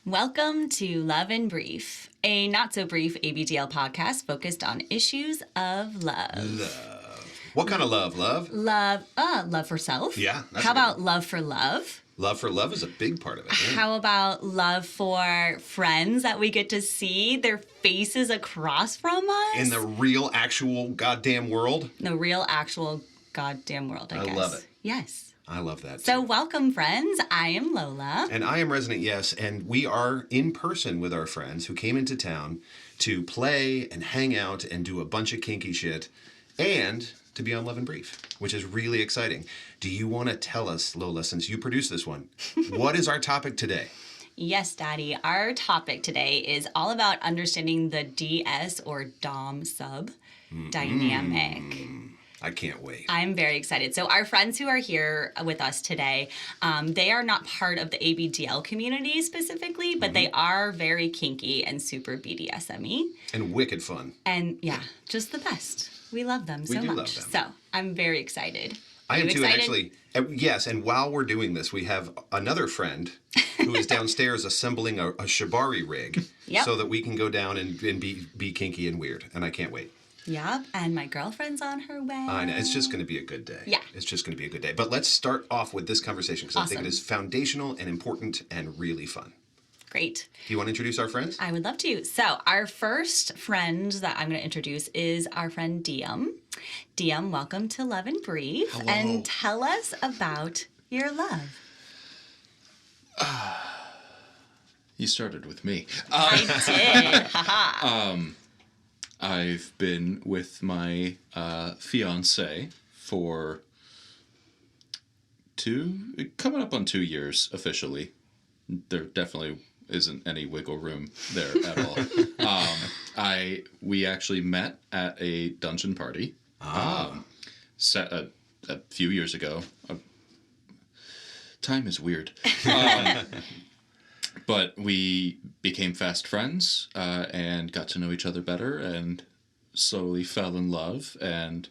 Welcome to Love in Brief, a not-so-brief ABDL podcast focused on issues of love. Love. What kind of love? Love for self. Yeah. How about love for love? Love for love is a big part of it. Yeah. How about love for friends that we get to see their faces across from us? In the real, actual, goddamn world? The real, actual, goddamn world, I guess. I love it. Yes. I love that, too. So welcome, friends. I am Lola. And I am Resident Yes, and we are in person with our friends who came into town to play and hang out and do a bunch of kinky shit and to be on Love and Brief, which is really exciting. Do you want to tell us, Lola, since you produced this one, what is our topic today? Yes, Daddy. Our topic today is all about understanding the DS or Dom sub dynamic. I can't wait. I'm very excited. So our friends who are here with us today, they are not part of the ABDL community specifically, but they are very kinky and super BDSM-y. And wicked fun. And yeah, just the best. We love them so much. Love them. So I'm very excited. I am too, excited? actually. Yes, and while we're doing this, we have another friend who is downstairs assembling a shibari rig so that we can go down and be kinky and weird, and I can't wait. Yep, and my girlfriend's on her way. I know, it's just going to be a good day. Yeah. It's just going to be a good day. But let's start off with this conversation because I think it is foundational and important and really fun. Great. Do you want to introduce our friends? I would love to. So our first friend that I'm going to introduce is our friend Diem. Diem, welcome to Love and Brief. Hello. And tell us about your love. You started with me. I did. I've been with my fiance for coming up on 2 years officially. There definitely isn't any wiggle room there at all. We actually met at a dungeon party set a few years ago. Time is weird. But we became fast friends and got to know each other better and slowly fell in love. And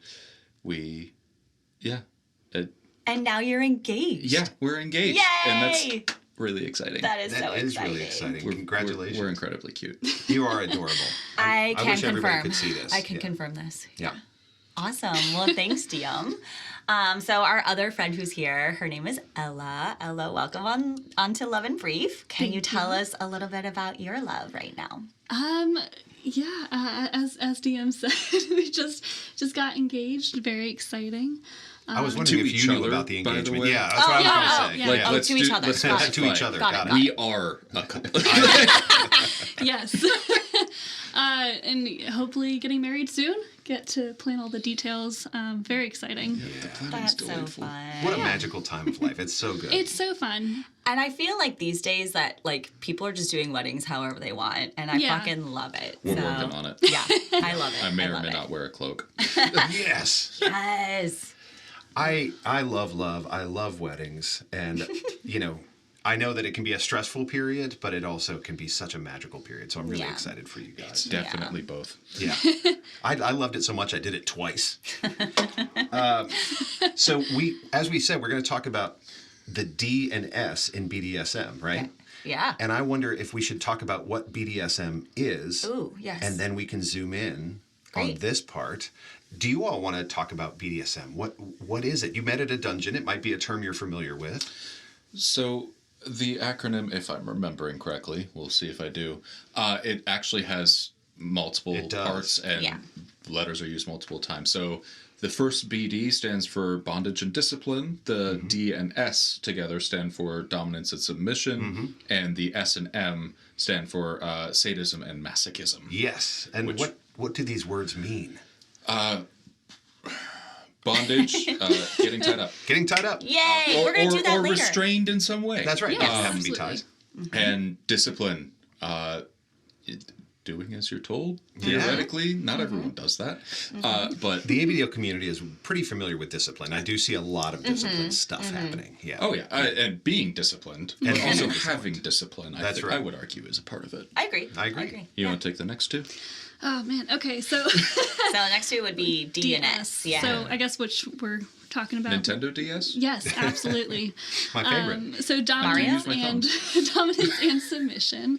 and now you're engaged. Yeah, we're engaged. Yay! And that's really exciting. That is That is really exciting. Congratulations. We're incredibly cute. You are adorable. I can wish confirm. everybody could see this. I can confirm this. Yeah. Awesome. Well, thanks, Diem. So our other friend who's here, her name is Ella. Ella, welcome onto Love and Brief. Can you tell us a little bit about your love right now? As DM said, we just got engaged. Very exciting. I was wondering if you knew about the by the engagement. way. Yeah, that's what I was going to say. Yeah. Let's to each other. Let's Got say it. to each other. Got it. We are a couple. Yes. And hopefully getting married soon. Get to plan all the details. Very exciting. That's so fun. What a magical time of life. It's so good. It's so fun. And I feel like these days that like people are just doing weddings however they want, and I fucking love it. We're working on it. Yeah, I love it. I may or love may it. not wear a cloak. Yes. Yes. I love love. I love weddings. And, I know that it can be a stressful period, but it also can be such a magical period. So I'm really excited for you guys. Definitely both. Yeah. I loved it so much I did it twice. So as we said, we're going to talk about the D and S in BDSM, right? Yeah. And I wonder if we should talk about what BDSM is. Ooh, yes. And then we can zoom in on this part. Do you all want to talk about BDSM? What is it? You met at a dungeon. It might be a term you're familiar with. So the acronym, if I'm remembering correctly, we'll see if I do, it actually has multiple parts and letters are used multiple times. So the first BD stands for bondage and discipline. The D and S together stand for dominance and submission. And the S and M stand for sadism and masochism. Yes. And what do these words mean? Bondage, getting tied up. Getting tied up. Yay! We're going to do that or later. restrained in some way. That's right. Yes, It doesn't have to be absolutely. ties. And discipline, doing as you're told. Theoretically, not everyone does that. But The ABDL community is pretty familiar with discipline. I do see a lot of discipline stuff happening. Yeah. oh yeah, and being disciplined, but also having discipline. That's right. I would argue is a part of it. I agree. I agree. You want to take the next two? Oh man. Okay. So So the next two would be D and S. Yeah. So I guess which we're talking about Nintendo DS? Yes, absolutely. My favorite. So dominance and dominance and submission,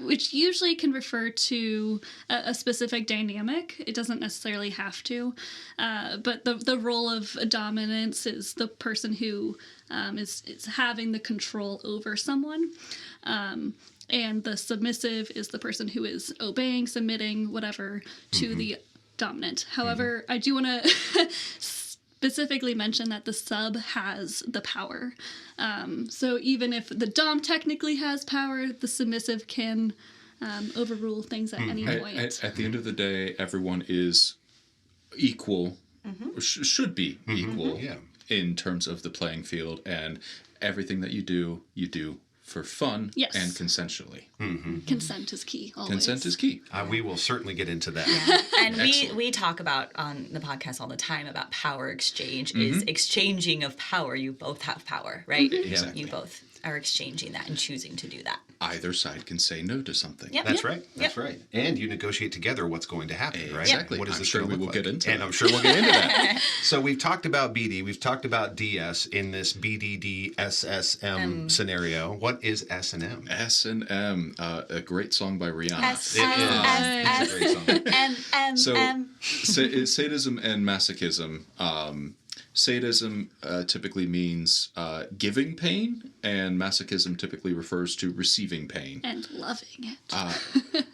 which usually can refer to a specific dynamic. It doesn't necessarily have to, but the role of a dominance is the person who is having the control over someone. And the submissive is the person who is obeying, submitting, whatever, to the dominant. However, I do want to specifically mention that the sub has the power. So even if the dom technically has power, the submissive can overrule things at any point. At the end of the day, everyone is equal, should be equal in terms of the playing field, and everything that you do for fun and consensually. Consent is key, always. Consent is key. We will certainly get into that. And we talk about on the podcast all the time about power exchange is exchanging of power. You both have power, right? Exactly. You both are exchanging that and choosing to do that. Either side can say no to something. That's right. That's right. And you negotiate together what's going to happen, right? Exactly. What is I'm this sure going to we will look get like? into And that. I'm sure we'll get into that. So we've talked about BD, we've talked about DS in this BDD SSM scenario. What is S&M? S&M, a great song by Rihanna. It's a great song. So sadism and masochism. Sadism typically means giving pain, and masochism typically refers to receiving pain. And loving it.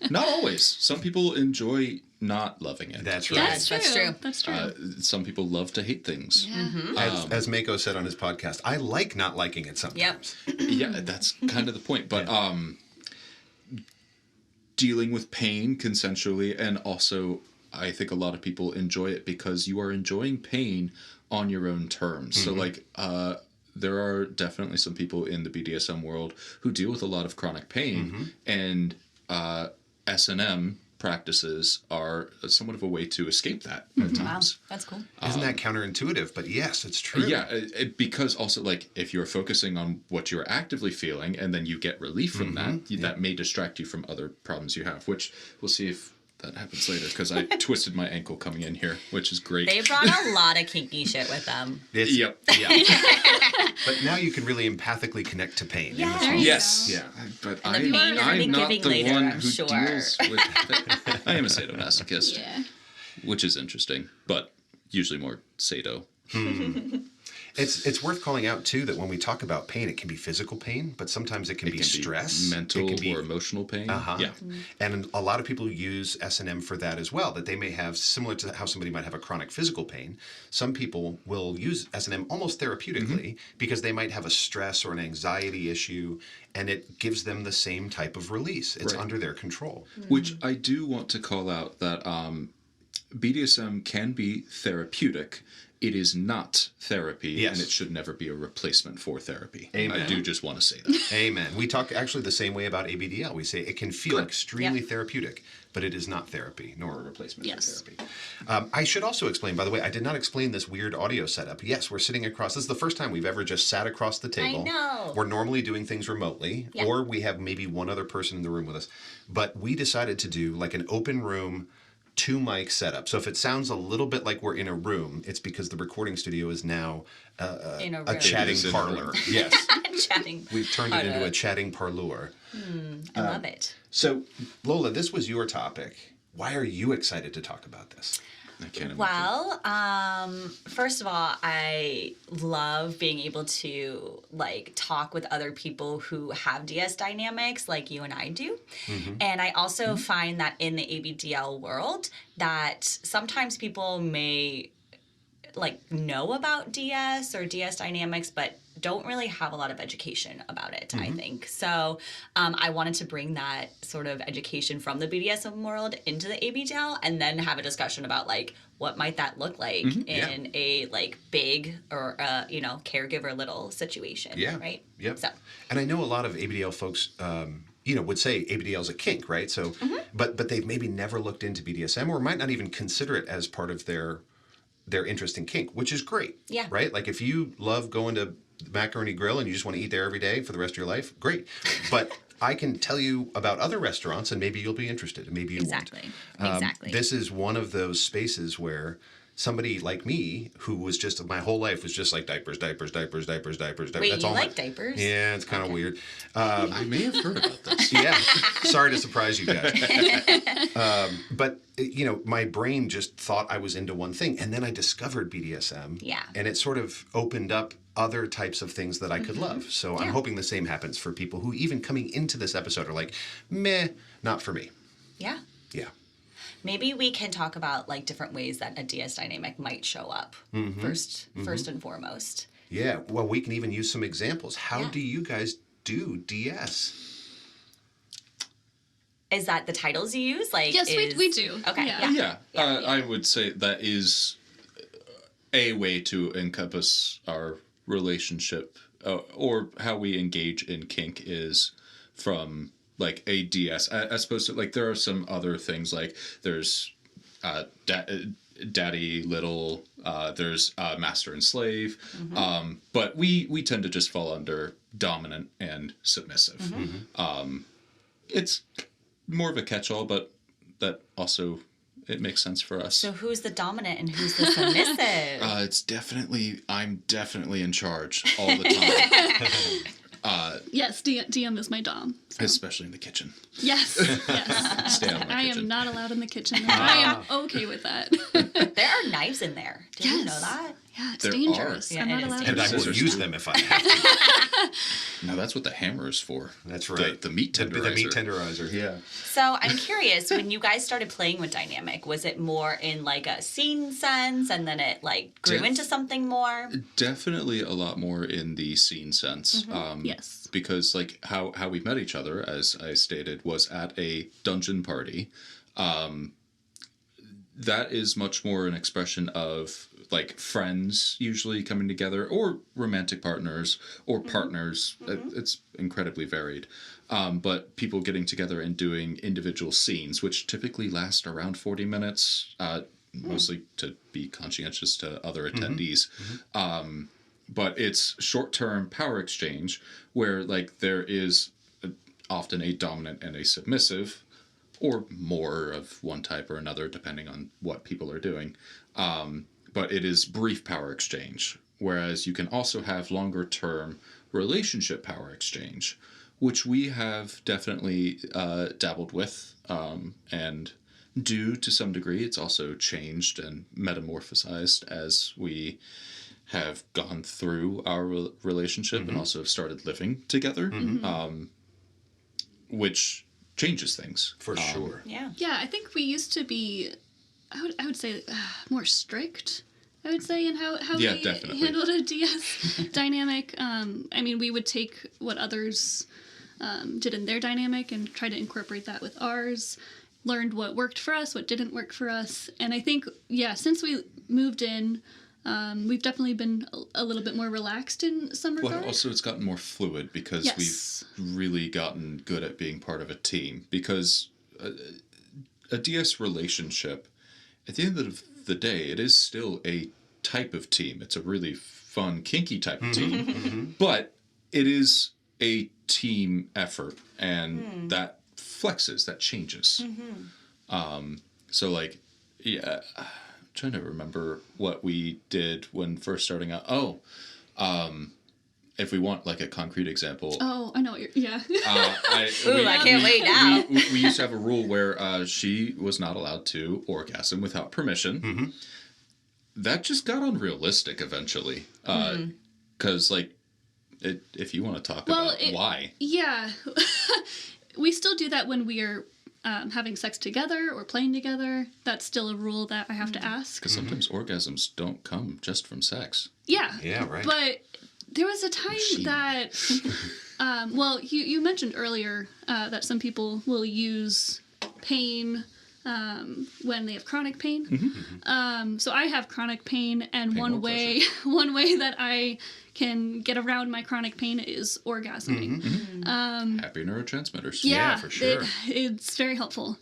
Not always. Some people enjoy not loving it. That's right. That's true. That's true. That's true. Some people love to hate things. Yeah. As Mako said on his podcast, I like not liking it sometimes. Yeah, that's kind of the point. But dealing with pain consensually, and also I think a lot of people enjoy it because you are enjoying pain on your own terms. So like there are definitely some people in the BDSM world who deal with a lot of chronic pain, and S&M practices are somewhat of a way to escape that at times. Wow, that's cool. Isn't that counterintuitive? But yes, it's true. Yeah, because also like if you're focusing on what you're actively feeling and then you get relief from that, that may distract you from other problems you have, which we'll see if that happens later, because I twisted my ankle coming in here, which is great. They brought a lot of kinky shit with them. Yeah. But now you can really empathically connect to pain. Yes. In this Yes, yeah, but And the pain you're gonna be I'm not giving the later, one I'm who sure. deals with it. I am a sadomasochist, Yeah. which is interesting, but usually more sado. It's worth calling out too that when we talk about pain, it can be physical pain, but sometimes it can be stress, mental it can be or emotional pain. Yeah. And a lot of people use S&M for that as well, that they may have, similar to how somebody might have a chronic physical pain, some people will use S&M almost therapeutically because they might have a stress or an anxiety issue, and it gives them the same type of release. It's under their control. Which I do want to call out that BDSM can be therapeutic. It is not therapy, and it should never be a replacement for therapy. Amen. I do just want to say that. Amen. We talk actually the same way about ABDL. We say it can feel extremely therapeutic, but it is not therapy, nor a replacement for therapy. I should also explain, by the way, I did not explain this weird audio setup. Yes, we're sitting across. This is the first time we've ever just sat across the table. I know. We're normally doing things remotely, or we have maybe one other person in the room with us. But we decided to do like an open room, 2-mic setup. So if it sounds a little bit like we're in a room, it's because the recording studio is now a chatting parlor. Yes. Chatting. We've turned it into a chatting parlor. I love it. So, Lola, this was your topic. Why are you excited to talk about this? I can't imagine. Well, first of all, I love being able to like talk with other people who have DS dynamics like you and I do. And I also find that in the ABDL world that sometimes people may like know about DS or DS dynamics, but don't really have a lot of education about it, I think. So I wanted to bring that sort of education from the BDSM world into the ABDL and then have a discussion about like what might that look like in a like big or caregiver little situation, right? Yep. So. And I know a lot of ABDL folks would say ABDL is a kink, right? So but they've maybe never looked into BDSM or might not even consider it as part of their interest in kink, which is great. Yeah. Right? Like if you love going to Macaroni Grill and you just want to eat there every day for the rest of your life, great. But I can tell you about other restaurants and maybe you'll be interested and maybe you won't. Exactly. This is one of those spaces where somebody like me who was just, my whole life was just like diapers. Wait, That's you all like diapers? Yeah, it's kind of weird. I may have heard about this. Yeah. Sorry to surprise you guys. But, my brain just thought I was into one thing. And then I discovered BDSM. Yeah. And it sort of opened up other types of things that I could love. So I'm hoping the same happens for people who even coming into this episode are like, meh, not for me. Yeah. Yeah. Maybe we can talk about like different ways that a DS dynamic might show up first and foremost. Yeah. Well, we can even use some examples. How do you guys do DS? Is that the titles you use? Like, Yes, we do. Okay. Yeah. I would say that is a way to encompass our relationship or how we engage in kink is from like a DS as opposed to like there are some other things like there's daddy little there's master and slave but we tend to just fall under dominant and submissive. It's more of a catch-all, but that also it makes sense for us. So who's the dominant and who's the submissive? I'm definitely in charge all the time. Yes, DM is my dom. So. Especially in the kitchen. Yes. Stay out of my I kitchen. am not allowed in the kitchen. I am okay with that. There are knives in there. Did you know that? Yeah, it's There dangerous. are. I'm Yeah, not it is allowed And I to. will use them if I have to. No, that's what the hammer is for. That's right. The meat tenderizer. The meat tenderizer, yeah. So I'm curious, when you guys started playing with dynamic, was it more in like a scene sense and then it like grew into something more? Definitely a lot more in the scene sense. Yes. Because like how we met each other, as I stated, was at a dungeon party. That is much more an expression of like friends usually coming together or romantic partners or partners. It's incredibly varied. But people getting together and doing individual scenes, which typically last around 40 minutes, mostly to be conscientious to other attendees. But it's short-term power exchange where like there is often a dominant and a submissive, or more of one type or another, depending on what people are doing. But it is brief power exchange, whereas you can also have longer-term relationship power exchange, which we have definitely dabbled with and do to some degree. It's also changed and metamorphosized as we have gone through our relationship and also have started living together, which changes things. For sure. Yeah. Yeah, I think we used to be, I would say, more strict. I would say in how Yeah, we definitely. handled a DS dynamic. I mean, we would take what others did in their dynamic and try to incorporate that with ours. Learned what worked for us, what didn't work for us, and I think since we moved in. We've definitely been a little bit more relaxed in some regard. Well, also it's gotten more fluid because we've really gotten good at being part of a team. Because a DS relationship, at the end of the day, it is still a type of team. It's a really fun, kinky type of team. But it is a team effort, and that flexes, that changes. So, like, yeah... trying to remember what we did when first starting out. If we want like a concrete example. Oh, I know what you're... Yeah. I can't wait now. We used to have a rule where she was not allowed to orgasm without permission. That just got unrealistic eventually. Because like, if you want to talk about why. Yeah. We still do that when we are... having sex together or playing together. That's still a rule that I have to ask. Because sometimes orgasms don't come just from sex. Yeah. Yeah, right. But there was a time that, well, you mentioned earlier that some people will use pain when they have chronic pain. So I have chronic pain, and one way that I can get around my chronic pain is orgasming. Happy neurotransmitters. Yeah, for sure. It's very helpful.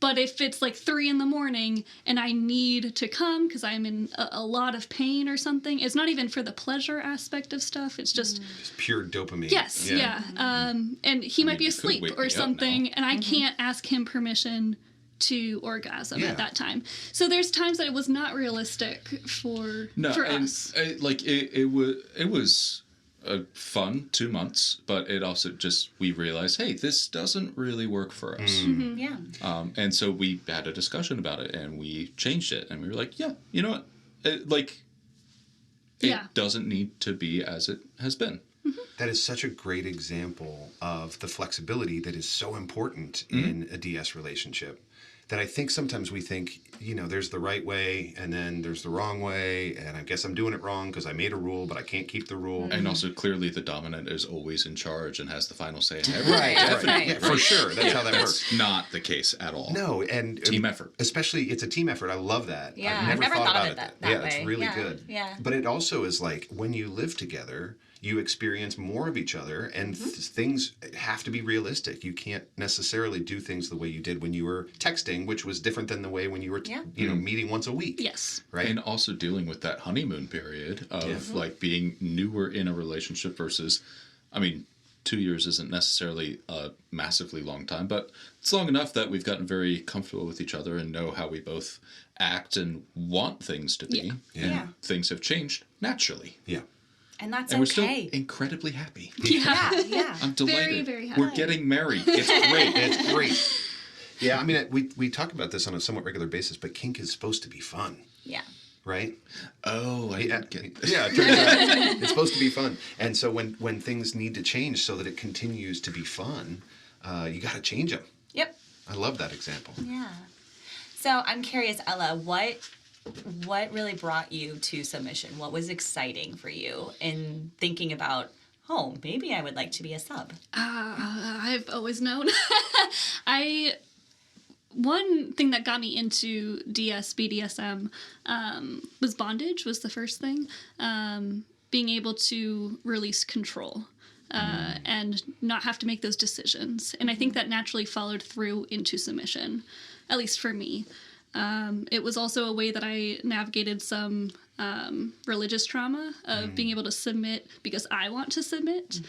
But if it's like 3 a.m. and I need to come because I'm in a lot of pain or something, it's not even for the pleasure aspect of stuff. It's just Pure dopamine. yes, yeah. And he might be you could asleep wake me or up something, now. and I can't ask him permission to orgasm at that time. So there's times that it was not realistic for us. It was a fun 2 months, but it also just, we realized, hey, this doesn't really work for us. Mm-hmm. Yeah. And so we had a discussion about it, and we changed it, and we were like, yeah, you know what? It doesn't need to be as it has been. That is such a great example of the flexibility that is so important in a DS relationship, that I think sometimes we think, there's the right way and then there's the wrong way, and I guess I'm doing it wrong because I made a rule, but I can't keep the rule. And also, clearly, the dominant is always in charge and has the final say in everything. Right, definitely. Yeah, for sure. That's how that works. That's not the case at all. No, and team effort. Especially, it's a team effort. I love that. Yeah, I've never thought about it that yeah, way. it's really Yeah, good. yeah. But it also is like when you live together, you experience more of each other, and things have to be realistic. You can't necessarily do things the way you did when you were texting, which was different than the way when you were, meeting once a week. Yes. Right. And also dealing with that honeymoon period of like being newer in a relationship versus, 2 years isn't necessarily a massively long time, but it's long enough that we've gotten very comfortable with each other and know how we both act and want things to be. And things have changed naturally. Yeah. And that's and okay. we're still incredibly happy. Yeah. I'm delighted. Very, very happy. We're getting married. It's great. It's great. Yeah, we talk about this on a somewhat regular basis, but kink is supposed to be fun. Yeah. Right? Oh, I didn't get this. Yeah, it turns out it's supposed to be fun. And so when things need to change so that it continues to be fun, you got to change them. Yep. I love that example. Yeah. So I'm curious, Ella, what really brought you to submission? What was exciting for you in thinking about, maybe I would like to be a sub? I've always known. One thing that got me into BDSM was bondage was the first thing. Being able to release control and not have to make those decisions. And I think that naturally followed through into submission, at least for me. It was also a way that I navigated some religious trauma of being able to submit because I want to submit.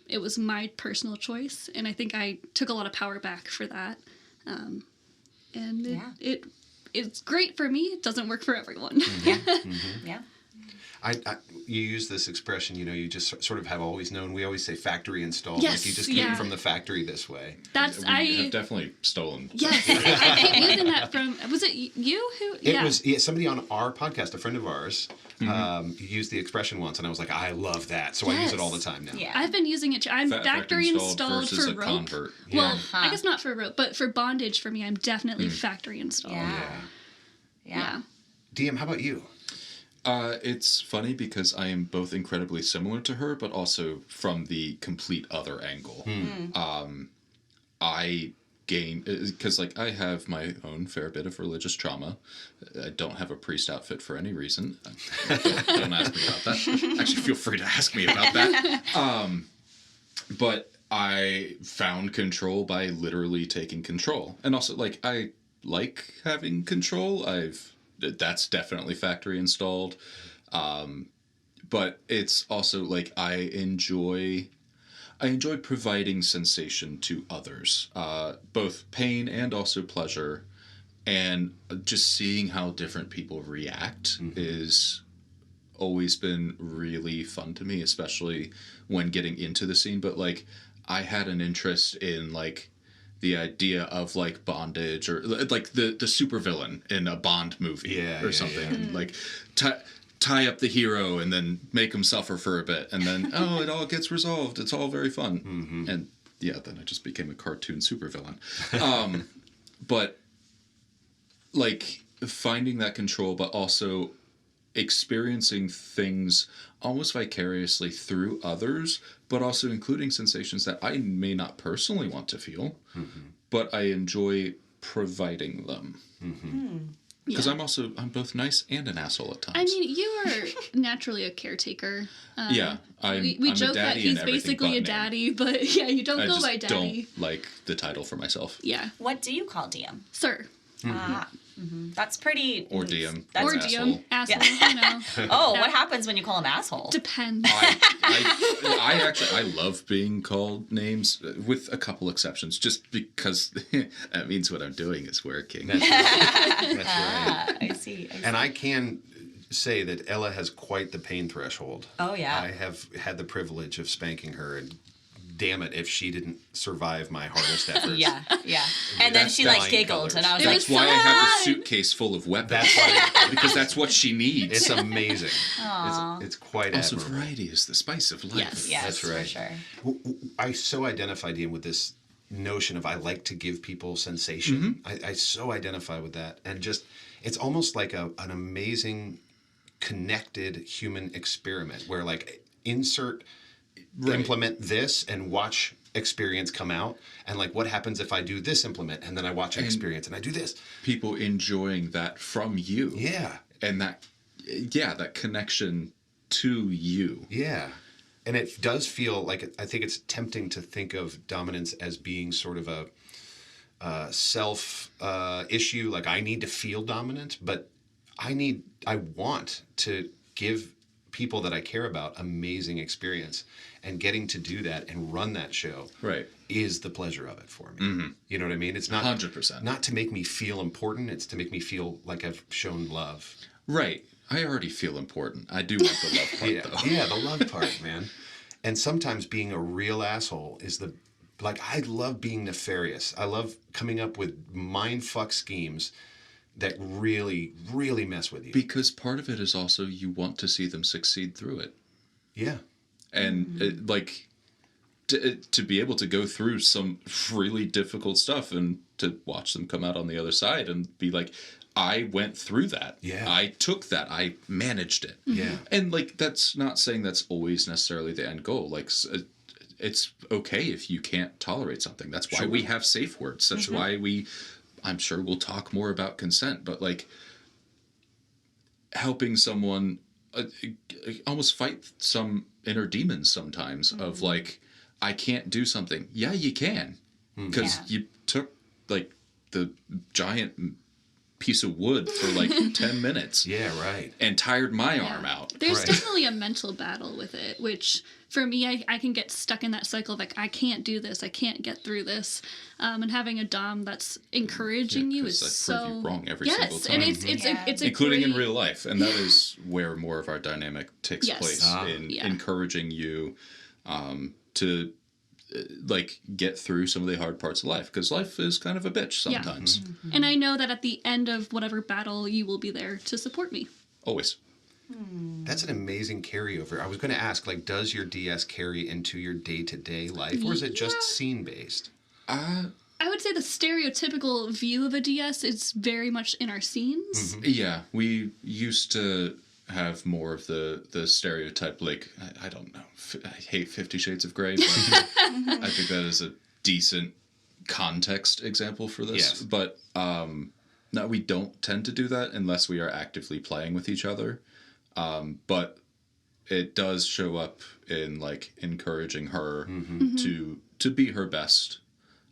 It was my personal choice, and I think I took a lot of power back for that. It's great for me. It doesn't work for everyone. Yeah. You use this expression, you just sort of have always known. We always say factory installed. Yes, like you just came from the factory this way. We have definitely stolen. Yes, I keep using that from. Was it you who? It was somebody on our podcast, a friend of ours, used the expression once, and I was like, I love that, so I use it all the time now. Yeah. I've been using it too. I'm factory installed for rope. Convert. Well, I guess not for rope, but for bondage for me, I'm definitely factory installed. Yeah. DM, how about you? It's funny because I am both incredibly similar to her, but also from the complete other angle. I gain, because I have my own fair bit of religious trauma. I don't have a priest outfit for any reason. Don't ask me about that. Actually, feel free to ask me about that. But I found control by literally taking control. And also, I like having control. That's definitely factory installed. But it's also I enjoy providing sensation to others, both pain and also pleasure, and just seeing how different people react is always been really fun to me, especially when getting into the scene. But I had an interest in the idea of bondage or the supervillain in a Bond movie or something. Tie up the hero and then make him suffer for a bit, and then it all gets resolved. It's all very fun. And then I just became a cartoon supervillain. But finding that control, but also experiencing things almost vicariously through others, but also including sensations that I may not personally want to feel, but I enjoy providing them. Because I'm both nice and an asshole at times. I mean, you are naturally a caretaker. We I'm joke that he's basically a daddy, but you don't go by daddy. I just don't like the title for myself. Yeah. What do you call DM? Sir. That's pretty. Or DM. Or DM. Asshole. What happens when you call him asshole? Depends. I I love being called names with a couple exceptions, just because that means what I'm doing is working. That's right. That's right. I see. And I can say that Ella has quite the pain threshold. Oh, yeah. I have had the privilege of spanking her, and damn it if she didn't survive my hardest efforts. Yeah. And then she like giggled, colors. and I was That's like, why I have a suitcase full of weapons. That's why because that's what she needs. it's amazing. It's quite Also, admirable. variety is the spice of life. yes, That's right. for sure. I so identified, Ian, with this notion of I like to give people sensation. I so identify with that. And just, it's almost like an amazing connected human experiment where like implement this and watch experience come out, and like what happens if I do this implement and then I watch an experience and I do this. People enjoying that from you. Yeah. And that connection to you. Yeah. And it does feel like, I think it's tempting to think of dominance as being sort of a self issue. Like I need to feel dominant, but I want to give people that I care about amazing experience, and getting to do that and run that show is the pleasure of it for me. You know what I mean? It's not 100%. Not to make me feel important. It's to make me feel like I've shown love. Right. I already feel important. I do want the love part, though. Yeah, the love part, man. And sometimes being a real asshole is I love being nefarious. I love coming up with mindfuck schemes that really, really mess with you. Because part of it is also you want to see them succeed through it. Yeah. And to be able to go through some really difficult stuff and to watch them come out on the other side and be like, I went through that. Yeah. I took that. I managed it. Yeah. And like, that's not saying that's always necessarily the end goal. Like, it's okay if you can't tolerate something. That's why we have safe words. That's why I'm sure we'll talk more about consent, but like helping someone almost fight some inner demons sometimes of like, I can't do something. Yeah, you can. Because you took like the giant piece of wood for like 10 minutes. Yeah, right. And tired my arm out. There's definitely a mental battle with it, which for me, I can get stuck in that cycle of like, I can't do this. I can't get through this. And having a dom that's encouraging you is so... prove you wrong every single time. And it's a including great... in real life. And that is where more of our dynamic takes place in encouraging you to like get through some of the hard parts of life, because life is kind of a bitch sometimes. And I know that at the end of whatever battle, you will be there to support me. Always. That's an amazing carryover. I was going to ask, like, does your DS carry into your day-to-day life, or is it just scene-based? I would say the stereotypical view of a DS is very much in our scenes. Yeah, we used to have more of the stereotype, like, I don't know, I hate 50 Shades of Grey, but I think that is a decent context example for this. Yes. But no, we don't tend to do that unless we are actively playing with each other. But it does show up in like encouraging her to be her best.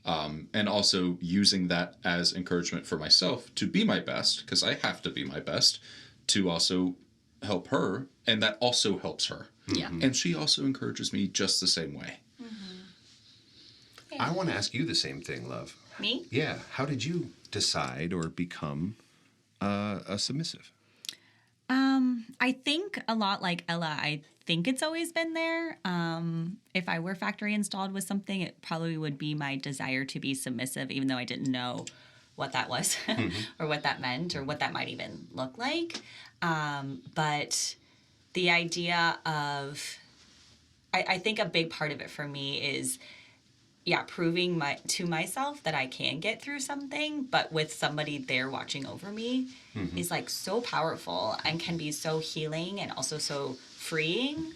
And also using that as encouragement for myself to be my best, because I have to be my best, to also help her, and that also helps her. Yeah. And she also encourages me just the same way. I want to ask you the same thing, love. Me? Yeah. How did you decide or become a submissive? I think a lot like Ella, I think it's always been there. If I were factory installed with something, it probably would be my desire to be submissive, even though I didn't know what that was or what that meant or what that might even look like. But the idea of, I think a big part of it for me is, proving to myself that I can get through something, but with somebody there watching over me is like so powerful and can be so healing and also so freeing.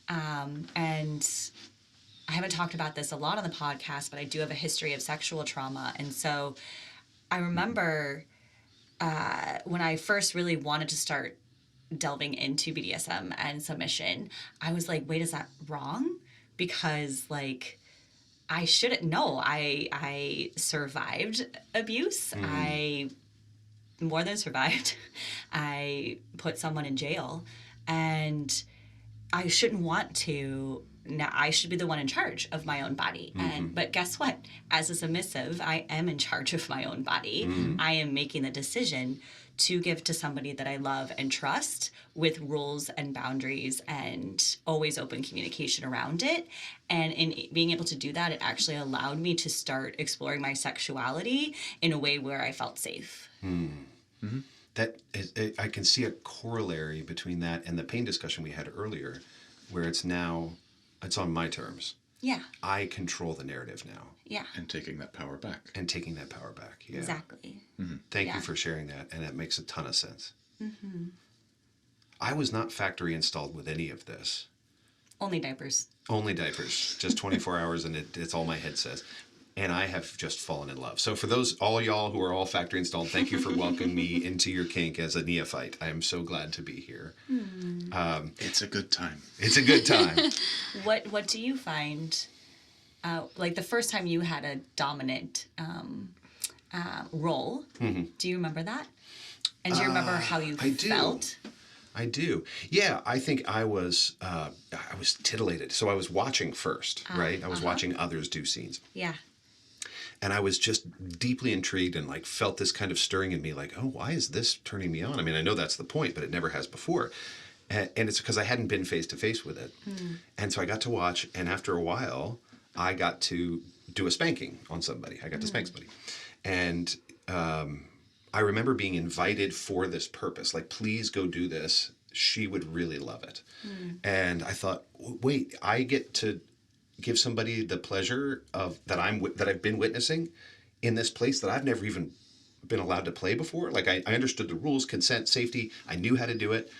And I haven't talked about this a lot on the podcast, but I do have a history of sexual trauma. And so I remember when I first really wanted to start delving into BDSM and submission, I was like, wait, is that wrong? Because like, I shouldn't know. I survived abuse. I more than survived. I put someone in jail. And I shouldn't want to. Now I should be the one in charge of my own body. But guess what? As a submissive, I am in charge of my own body. I am making the decision to give to somebody that I love and trust with rules and boundaries and always open communication around it. And in being able to do that, it actually allowed me to start exploring my sexuality in a way where I felt safe. That is, I can see a corollary between that and the pain discussion we had earlier, where it's on my terms. Yeah. I control the narrative now. Yeah. And taking that power back. Yeah. Exactly. Thank you for sharing that, and that makes a ton of sense. I was not factory installed with any of this. Only diapers. Only diapers. Just 24 hours, and it's all my head says. And I have just fallen in love. So for all y'all who are all factory installed, thank you for welcoming me into your kink as a neophyte. I am so glad to be here. It's a good time. It's a good time. What do you find, like the first time you had a dominant role, do you remember that? And do you remember how you felt? I do. Yeah, I think I was titillated. So I was watching first, right? I was watching others do scenes. Yeah. And I was just deeply intrigued and like felt this kind of stirring in me, like, oh, why is this turning me on? I mean, I know that's the point, but it never has before. And it's because I hadn't been face to face with it. And so I got to watch, and after a while, I got to do a spanking on somebody. I got to spank somebody. And I remember being invited for this purpose, like, please go do this. She would really love it. And I thought, wait, I get to give somebody the pleasure of that I've been witnessing in this place that I've never even been allowed to play before. Like I understood the rules, consent, safety. I knew how to do it,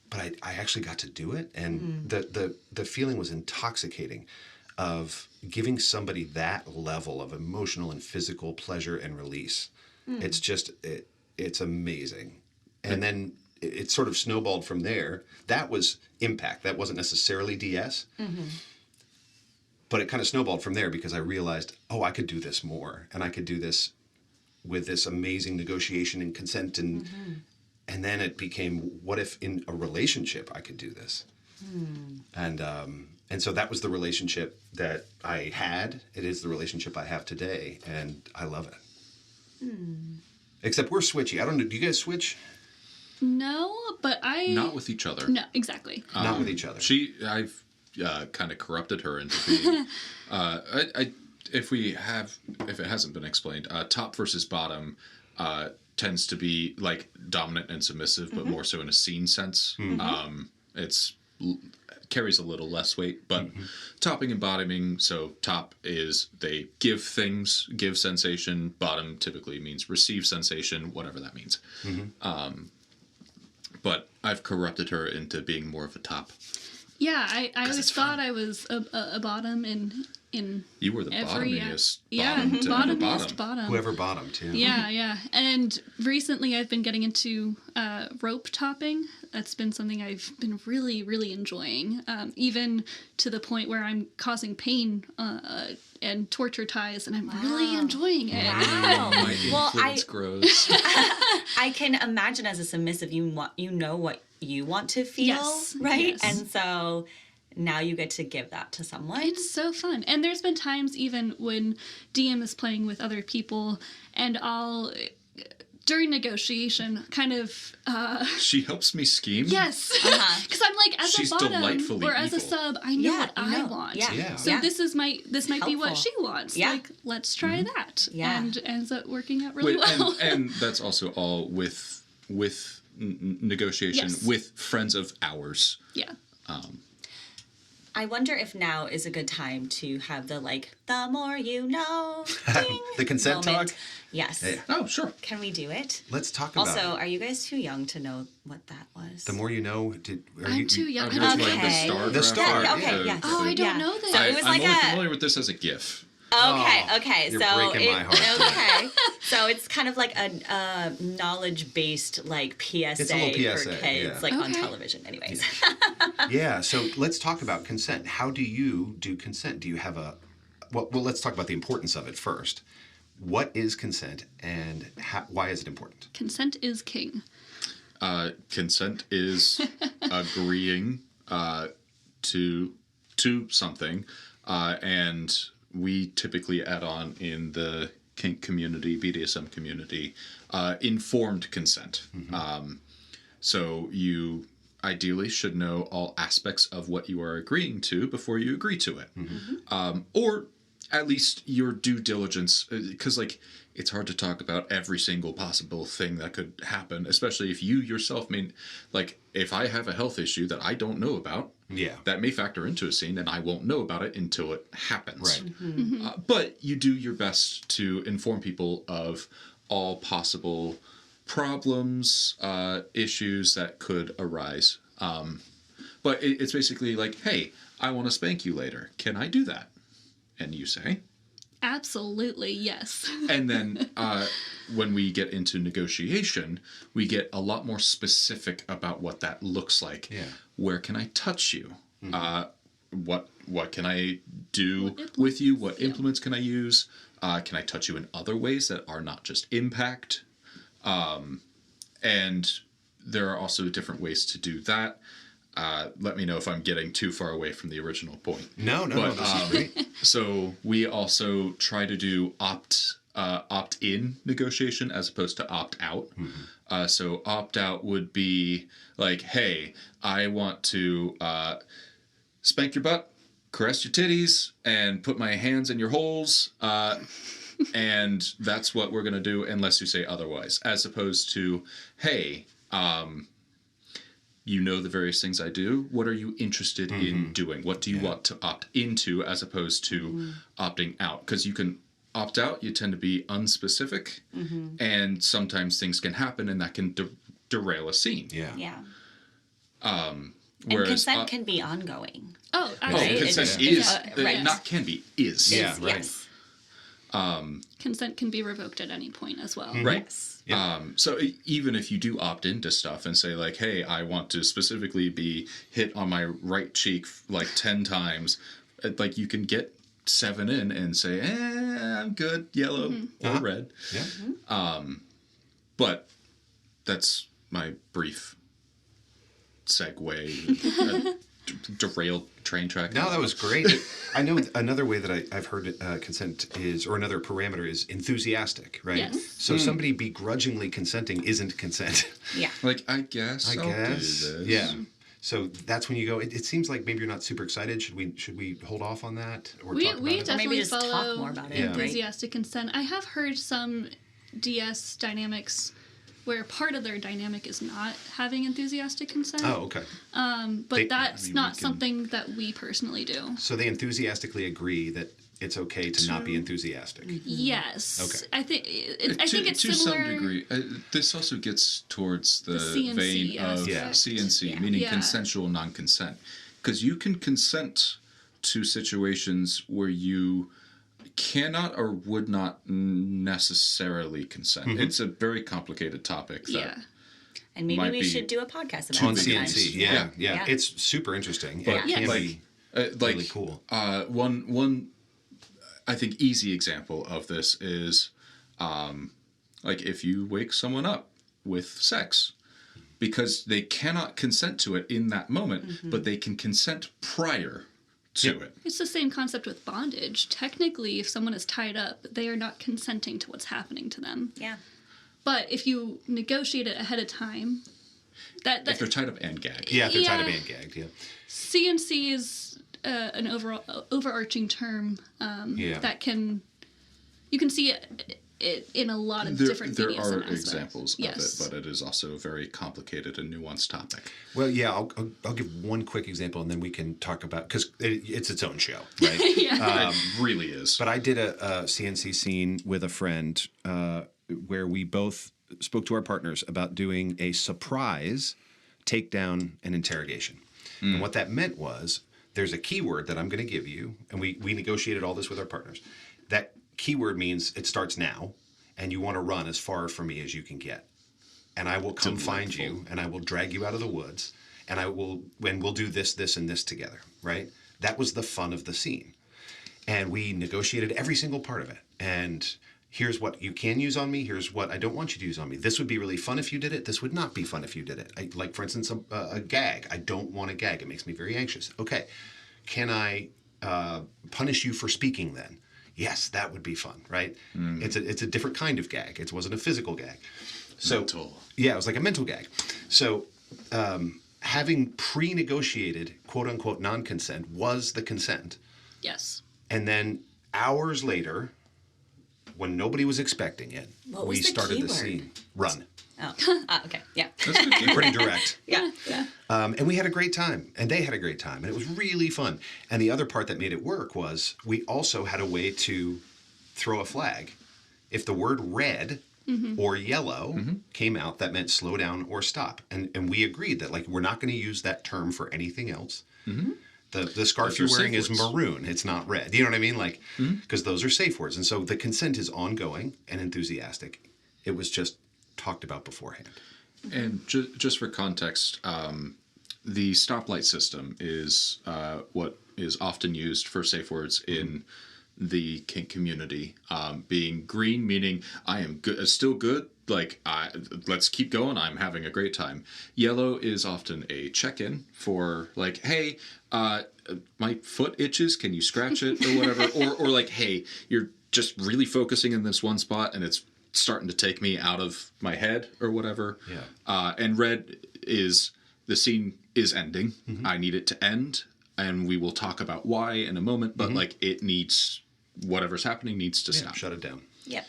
but I actually got to do it. And the feeling was intoxicating of giving somebody that level of emotional and physical pleasure and release. It's just, it's amazing. And then it sort of snowballed from there. That was impact. That wasn't necessarily DS. But it kind of snowballed from there because I realized, oh, I could do this more. And I could do this with this amazing negotiation and consent. And then it became, what if in a relationship I could do this? And so that was the relationship that I had. It is the relationship I have today. And I love it. Except we're switchy. I don't know. Do you guys switch? No, but Not with each other. No, exactly. Not with each other. I've kind of corrupted her into being. If it hasn't been explained, top versus bottom tends to be like dominant and submissive, but more so in a scene sense. It's carries a little less weight, but topping and bottoming. So top is they give things, give sensation. Bottom typically means receive sensation, whatever that means. But I've corrupted her into being more of a top. Yeah, I always thought I was a bottom in you were the bottomingest bottomest bottom. Whoever bottomed, too. Yeah. And recently I've been getting into rope topping. That's been something I've been really, really enjoying, even to the point where I'm causing pain and torture ties, and I'm really enjoying it. Wow. My influence grows. I can imagine as a submissive, you know what you want to feel, right? Yes. And so now you get to give that to someone. It's so fun. And there's been times even when DM is playing with other people, and I'll, during negotiation, kind of... she helps me scheme? Yes. Because I'm like, as She's a bottom delightfully or as a evil. sub, I know what I want. Yeah. So this might be what she wants. Yeah. Like, let's try that. Yeah. And ends up working out really well. And that's also all with negotiation with friends of ours. Yeah. I wonder if now is a good time to have the more you know. Ding, The consent moment. talk? Yes. Yeah. Oh, sure. Can we do it? Let's talk about Also, it. are you guys too young to know what that was? The more you know, I'm too young. Here's I don't like know. the star. The star, Yeah, okay, yeah. yes. Oh, I don't know this. So it was I'm like only a... familiar with this as a GIF. Okay. You're So breaking my heart. Okay. So it's kind of like a knowledge-based PSA, It's a little PSA, for kids, yeah. on television. Anyways. Yeah, so let's talk about consent. How do you do consent? Do you have a... Well, let's talk about the importance of it first. What is consent, and why is it important? Consent is king. Consent is agreeing to something, and we typically add on in the kink community, BDSM community, informed consent. So you ideally should know all aspects of what you are agreeing to before you agree to it. Or at least your due diligence, because like it's hard to talk about every single possible thing that could happen, especially if you yourself like if I have a health issue that I don't know about, that may factor into a scene and I won't know about it until it happens. Right. But you do your best to inform people of all possible problems, issues that could arise. But it's basically like, hey, I want to spank you later. Can I do that? And you say, absolutely, yes. And then when we get into negotiation, we get a lot more specific about what that looks like. Where can I touch you? What can I do with you? What implements can I use? Can I touch you in other ways that are not just impact? And there are also different ways to do that. Let me know if I'm getting too far away from the original point. No, this is great. So we also try to do opt-in negotiation as opposed to opt-out. So opt-out would be like, hey, I want to spank your butt, caress your titties, and put my hands in your holes, and that's what we're going to do unless you say otherwise. As opposed to, hey, you know the various things I do. What are you interested in doing? What do you want to opt into as opposed to opting out? Because you can opt out, you tend to be unspecific, and sometimes things can happen and that can derail a scene. And Whereas, consent can be ongoing. Oh, absolutely. Consent is. Not can be, is. Yeah, right. Yes. Consent can be revoked at any point as well. Right. Yes. So even if you do opt into stuff and say like, hey, I want to specifically be hit on my right cheek like 10 times, like you can get 7 in and say, I'm good, yellow or red. But that's my brief segue. Derailed train track. No, that was great. I know another way that I've heard consent is, or another parameter is enthusiastic, right? Yes. So somebody begrudgingly consenting isn't consent. Like, I guess I'll do this. Yeah. So that's when you go. It seems like maybe you're not super excited. Should we hold off on that or talk about we it? definitely maybe just follow talk more about it, enthusiastic consent. I have heard some DS dynamics where part of their dynamic is not having enthusiastic consent. Oh, okay. But that's not something that we personally do. So they enthusiastically agree that it's okay to not be enthusiastic. Yes. Okay. I think it's to similar. some degree. This also gets towards the CNC vein of aspect. CNC, meaning consensual non-consent, because you can consent to situations where you cannot or would not necessarily consent. It's a very complicated topic. And maybe we should do a podcast about on it CNC. Yeah. It's super interesting. But it can be really cool. One I think easy example of this is like if you wake someone up with sex because they cannot consent to it in that moment, but they can consent prior to it. It's the same concept with bondage. Technically, if someone is tied up, they are not consenting to what's happening to them. Yeah. But if you negotiate it ahead of time, that if they're tied up and gagged. Yeah, if they're tied up and gagged, CNC is an overarching term that you can see it in a lot of different There BDSM are aspects. examples of it, but it is also a very complicated and nuanced topic. Well, yeah, I'll give one quick example, and then we can talk about, because it's its own show, right? It really is. But I did a CNC scene with a friend where we both spoke to our partners about doing a surprise takedown and interrogation. And what that meant was, there's a keyword that I'm going to give you, and we negotiated all this with our partners. That keyword means it starts now, and you want to run as far from me as you can get. And I will come find you, and I will drag you out of the woods, and we'll do this, this, and this together, right? That was the fun of the scene. And we negotiated every single part of it. And, here's what you can use on me. Here's what I don't want you to use on me. This would be really fun if you did it. This would not be fun if you did it. Like, for instance, a gag. I don't want a gag. It makes me very anxious. Okay. Can I punish you for speaking then? Yes, that would be fun, right? It's a different kind of gag. It wasn't a physical gag. So, mental. Yeah, it was like a mental gag. So having pre-negotiated, quote-unquote, non-consent was the consent. Yes. And then hours later, when nobody was expecting it, we started the scene. Run. Oh, okay. Yeah. That's good. Pretty direct. Yeah. And we had a great time, and they had a great time, and it was really fun. And the other part that made it work was we also had a way to throw a flag. If the word red or yellow came out, that meant slow down or stop. And we agreed that, like, we're not going to use that term for anything else. The scarf you're wearing is maroon. It's not red. You know what I mean? Like, because those are safe words. And so the consent is ongoing and enthusiastic. It was just talked about beforehand. And just for context, the stoplight system is what is often used for safe words in the kink community. Being green meaning I am good, still good. Like, let's keep going. I'm having a great time. Yellow is often a check-in for, like, hey, my foot itches. Can you scratch it or whatever? or like, hey, you're just really focusing in this one spot and it's starting to take me out of my head or whatever. Yeah. And red is the scene is ending. I need it to end, and we will talk about why in a moment. But like, it needs, whatever's happening needs to stop. Shut it down. Yep.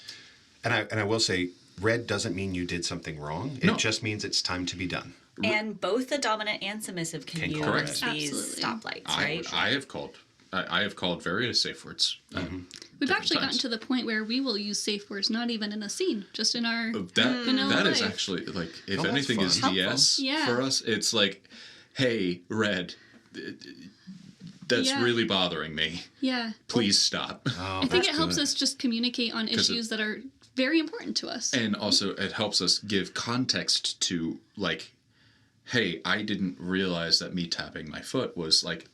And I will say, red doesn't mean you did something wrong. It just means it's time to be done. And both the dominant and submissive can use these stoplights, right? I have called various safe words. We've actually gotten to the point where we will use safe words not even in a scene, just in our vanilla that life. is actually, like, if anything is DS for us, it's like, hey, red, that's really bothering me. Yeah. Please stop. Oh, I think it helps us just communicate on issues that are very important to us. And also it helps us give context to, like, hey, I didn't realize that me tapping my foot was like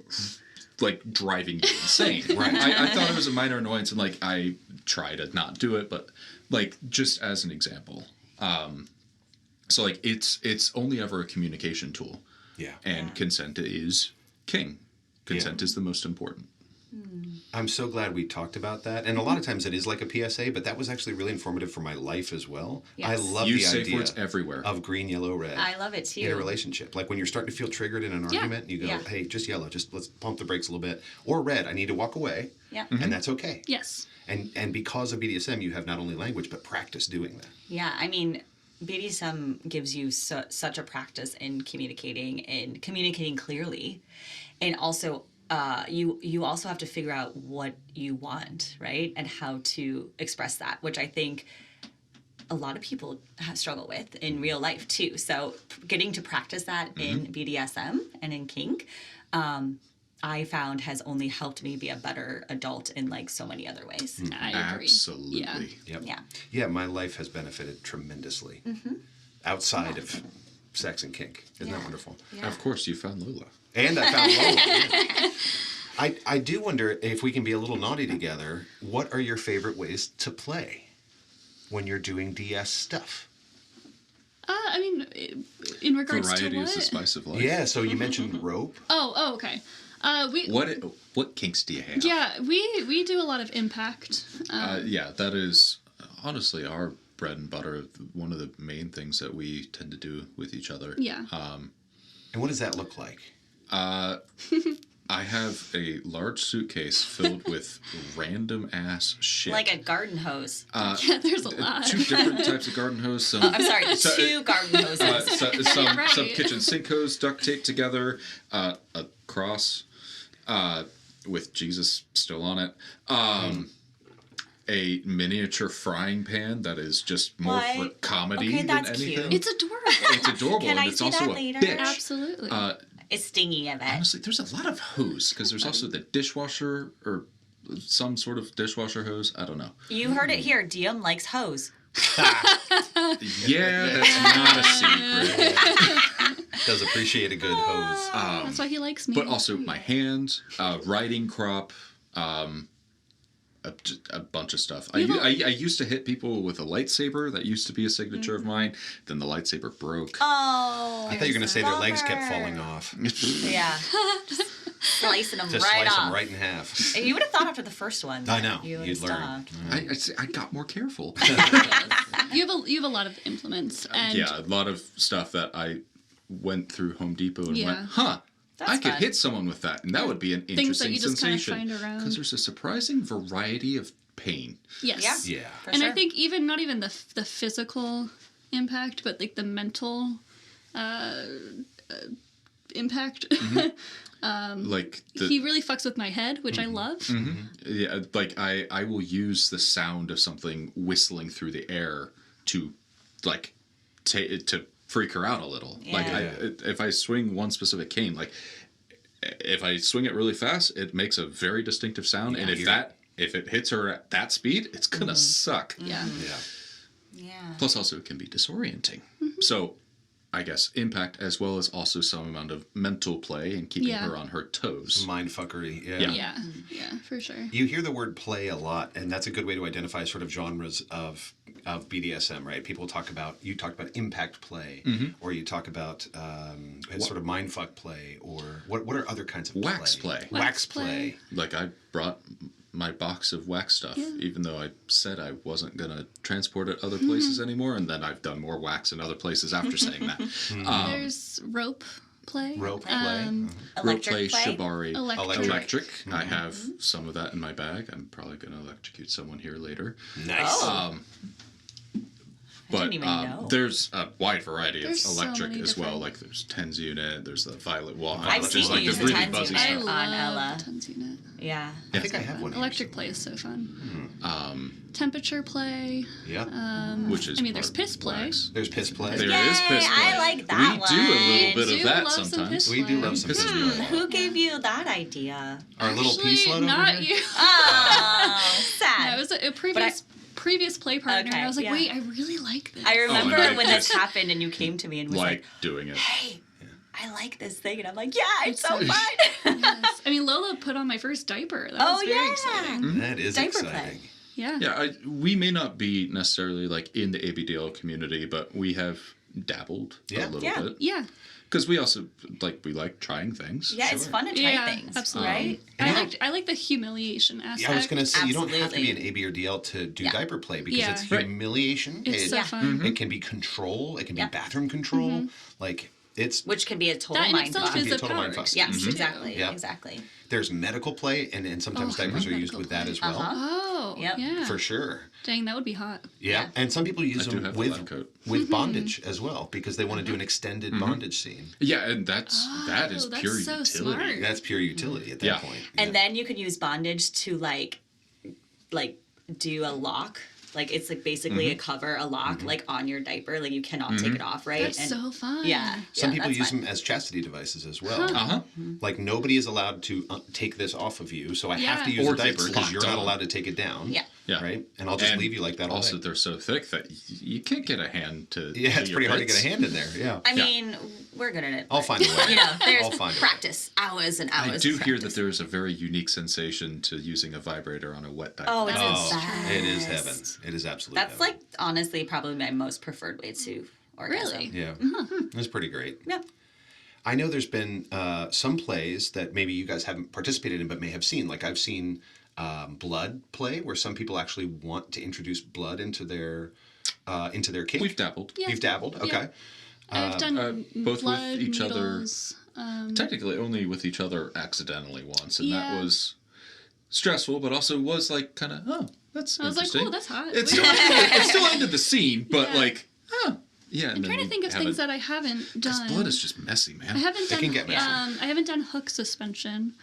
driving me insane. Right. I thought it was a minor annoyance, and like I try to not do it, but like just as an example. So like it's only ever a communication tool. Yeah. And consent is king. Consent is the most important. I'm so glad we talked about that. And a lot of times it is like a PSA, but that was actually really informative for my life as well. Yes. I love the idea everywhere. Of green, yellow, red. I love it too. In a relationship. Like when you're starting to feel triggered in an argument, you go, hey, just yellow. Just let's pump the brakes a little bit. Or red, I need to walk away. Yeah. And that's okay. Yes. And because of BDSM, you have not only language, but practice doing that. Yeah, I mean, BDSM gives you such a practice in communicating clearly. And also, you also have to figure out what you want, right? And how to express that, which I think a lot of people struggle with in real life too. So getting to practice that in BDSM and in kink, I found has only helped me be a better adult in like so many other ways. I agree. Absolutely. Yeah. Yep. Yeah, my life has benefited tremendously outside of sex and kink. Isn't that wonderful? Yeah. Of course, you found Lola. And I found Lola. Yeah. I do wonder if we can be a little naughty together. What are your favorite ways to play when you're doing DS stuff? I mean, in regards Variety to what? Is the spice of life. Yeah, so you mentioned rope. Oh, okay. What kinks do you have? Yeah, we do a lot of impact. Yeah, that is honestly our bread and butter. One of the main things that we tend to do with each other. Yeah. And what does that look like? I have a large suitcase filled with random ass shit. Like a garden hose. Yeah, there's a lot. 2 different types of garden hose. I'm sorry, 2 garden hoses. Some kitchen sink hose duct taped together, a cross with Jesus still on it, a miniature frying pan that is just more for comedy than anything. Cute. It's adorable. It's adorable, Can and I it's see also that a later? bitch. Absolutely. It's stingy of it. Honestly, there's a lot of hose because there's also the dishwasher or some sort of dishwasher hose. I don't know. You heard it here. Diem likes hose. Yeah, that's not a secret. Does appreciate a good hose. That's why he likes me. But also my hands, riding crop. a bunch of stuff. I used to hit people with a lightsaber. That used to be a signature of mine. Then the lightsaber broke. Oh. I thought you were going to say their legs kept falling off. Yeah. Just slicing them Just right slice off. them right in half. You would have thought after the first one. I know. You'd learn. I got more careful. You have a lot of implements. And yeah, a lot of stuff that I went through Home Depot and went, That's I could fun. hit someone with that, and that would be an Things that interesting you just kind of sensation. find around. Because there's a surprising variety of pain. Yes. Yeah. For And sure. I think not even the physical impact, but like the mental impact. Like He really fucks with my head, which I love. yeah, like I will use the sound of something whistling through the air to like to freak her out a little. Yeah. Like if I swing one specific cane, like if I swing it really fast, it makes a very distinctive sound, and if it hits her at that speed, it's gonna suck. Yeah. Yeah. Plus, also it can be disorienting. So, I guess impact as well as also some amount of mental play and keeping her on her toes. Mindfuckery. Yeah, for sure. You hear the word play a lot, and that's a good way to identify sort of genres of BDSM, right? You talked about impact play, or you talk about sort of mindfuck play, or what are other kinds of Wax play. Wax play. Like I brought my box of wax stuff, even though I said I wasn't going to transport it other places anymore, and then I've done more wax in other places after saying that. There's rope play. Rope play. Rope Electric play, play? shibari, Electric. I have some of that in my bag. I'm probably going to electrocute someone here later. Nice. Oh. But didn't even know. there's a wide variety There's of so electric many as well. different- Like there's TENS unit, there's the violet wand, I've which seen is you like use the the really TENS buzzy unit. I stuff. On love Ella. the TENS unit. Yeah. I think I have one. Electric play is so fun. Temperature play. Yeah. Which is there's piss play. wax. There's piss play. There Yay, is piss play. I like that We do a little one. bit We of do that love some sometimes. piss We do play. love some piss Pisses me play. off. Who gave you that idea? Our little pea slut over Not here? you. Oh, sad. No, it was a previous play partner. Okay, and I was like, yeah. wait, I really like this. I remember and I when this just happened and you came to me and was like, doing it. hey, I like this thing. And I'm like, yeah, it's so so- fun. Yes. I mean, Lola put on my first diaper. That was very exciting. That is Diaper exciting. play. Yeah. Yeah, we may not be necessarily like in the ABDL community, but we have dabbled a little bit. Yeah. Because we also we like trying things. Yeah, it's fun to try Yeah, things. absolutely. Right? I like the humiliation aspect. Yeah, I was going to say, you don't have to be an Absolutely. AB or DL to do Yeah. diaper play because Yeah. it's Right. humiliation. It's so fun. It can be control. It can be Yeah. bathroom control. Like, it's... Which can be a total That in mind itself fuck. is be a a total power mindfuck. Yes, experience, too. exactly. Yeah. Exactly. There's medical play, and sometimes I diapers love are used medical with that play. as well. Oh, Yep. yeah. For sure. Dang, that would be hot. Yeah. Yeah. And some people use I do them have the lab coat. with bondage as well because they want to do an extended bondage scene. Yeah, and that is that's pure so utility. smart. That's pure utility at that Yeah. point. And then you could use bondage to like do a lock. Like it's like basically a cover, a lock, like on your diaper. Like you cannot take it off, right? That's so fun. Yeah. Some yeah, people that's use fun. them as chastity devices as well. Uh-huh. Like nobody is allowed to take this off of you, so I have to Yeah. use Or a diaper it's because locked you're not on. allowed to take it down. Yeah. Yeah. Right? And I'll just leave you like that all Also, day. they're so thick that you can't get a hand to. Yeah, to it's your pretty hard to bits. get a hand in there. Yeah. I mean, we're good at it. I'll but, find a way. You know, there's I'll find a way. practice, hours and hours. I do of hear that practice. there's a very unique sensation to using a vibrator on a wet diaper. Oh, it's Oh, the it is best. heaven. It is absolutely That's heaven. like honestly probably my most preferred way to orgasm. Really? Yeah. It's pretty great. Yeah. I know there's been some plays that maybe you guys haven't participated in but may have seen. Like I've seen blood play where some people actually want to introduce blood into their kink. We've dabbled. Yeah. You've dabbled? Okay. I've done both with blood, each other. needles, Technically, only with each other accidentally once, and Yeah. that was stressful, but also was like kind of that's I was like, interesting. oh, that's hot. It still ended the scene, but Yeah. like, yeah. I'm trying to think of things that I haven't because done. blood is just messy, man. I haven't done. can get messy. I haven't done hook suspension.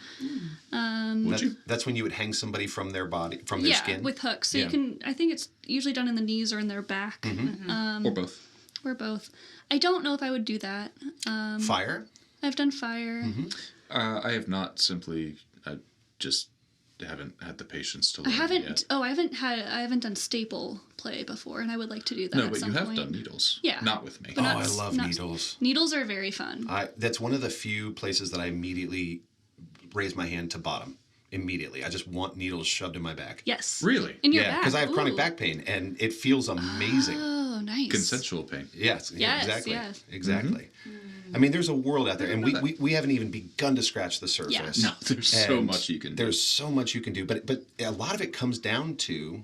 That's when you would hang somebody from their body, from their Yeah, skin. with hooks. So Yeah. you can. I think it's usually done in the knees or in their back, or both. or both. I don't know if I would do that. Fire. I've done fire. I have not simply. I just haven't had the patience to learn I haven't. yet. Oh, I haven't done staple play before, and I would like to do that. No, at but some you have point. done needles. Yeah. Not with me. But Oh, not- I love not- needles. Needles are very fun. That's one of the few places that I immediately raise my hand to bottom immediately. I just want needles shoved in my back. Yes. Really? In your Yeah, back. because I have chronic Ooh. back pain, and it feels amazing. Oh, nice. Consensual pain. Yes, Yes, exactly. yes. Exactly. I mean, there's a world out there, and we haven't even begun to scratch the surface. Yeah. No, there's so And much you can do. There's so much you can do, but a lot of it comes down to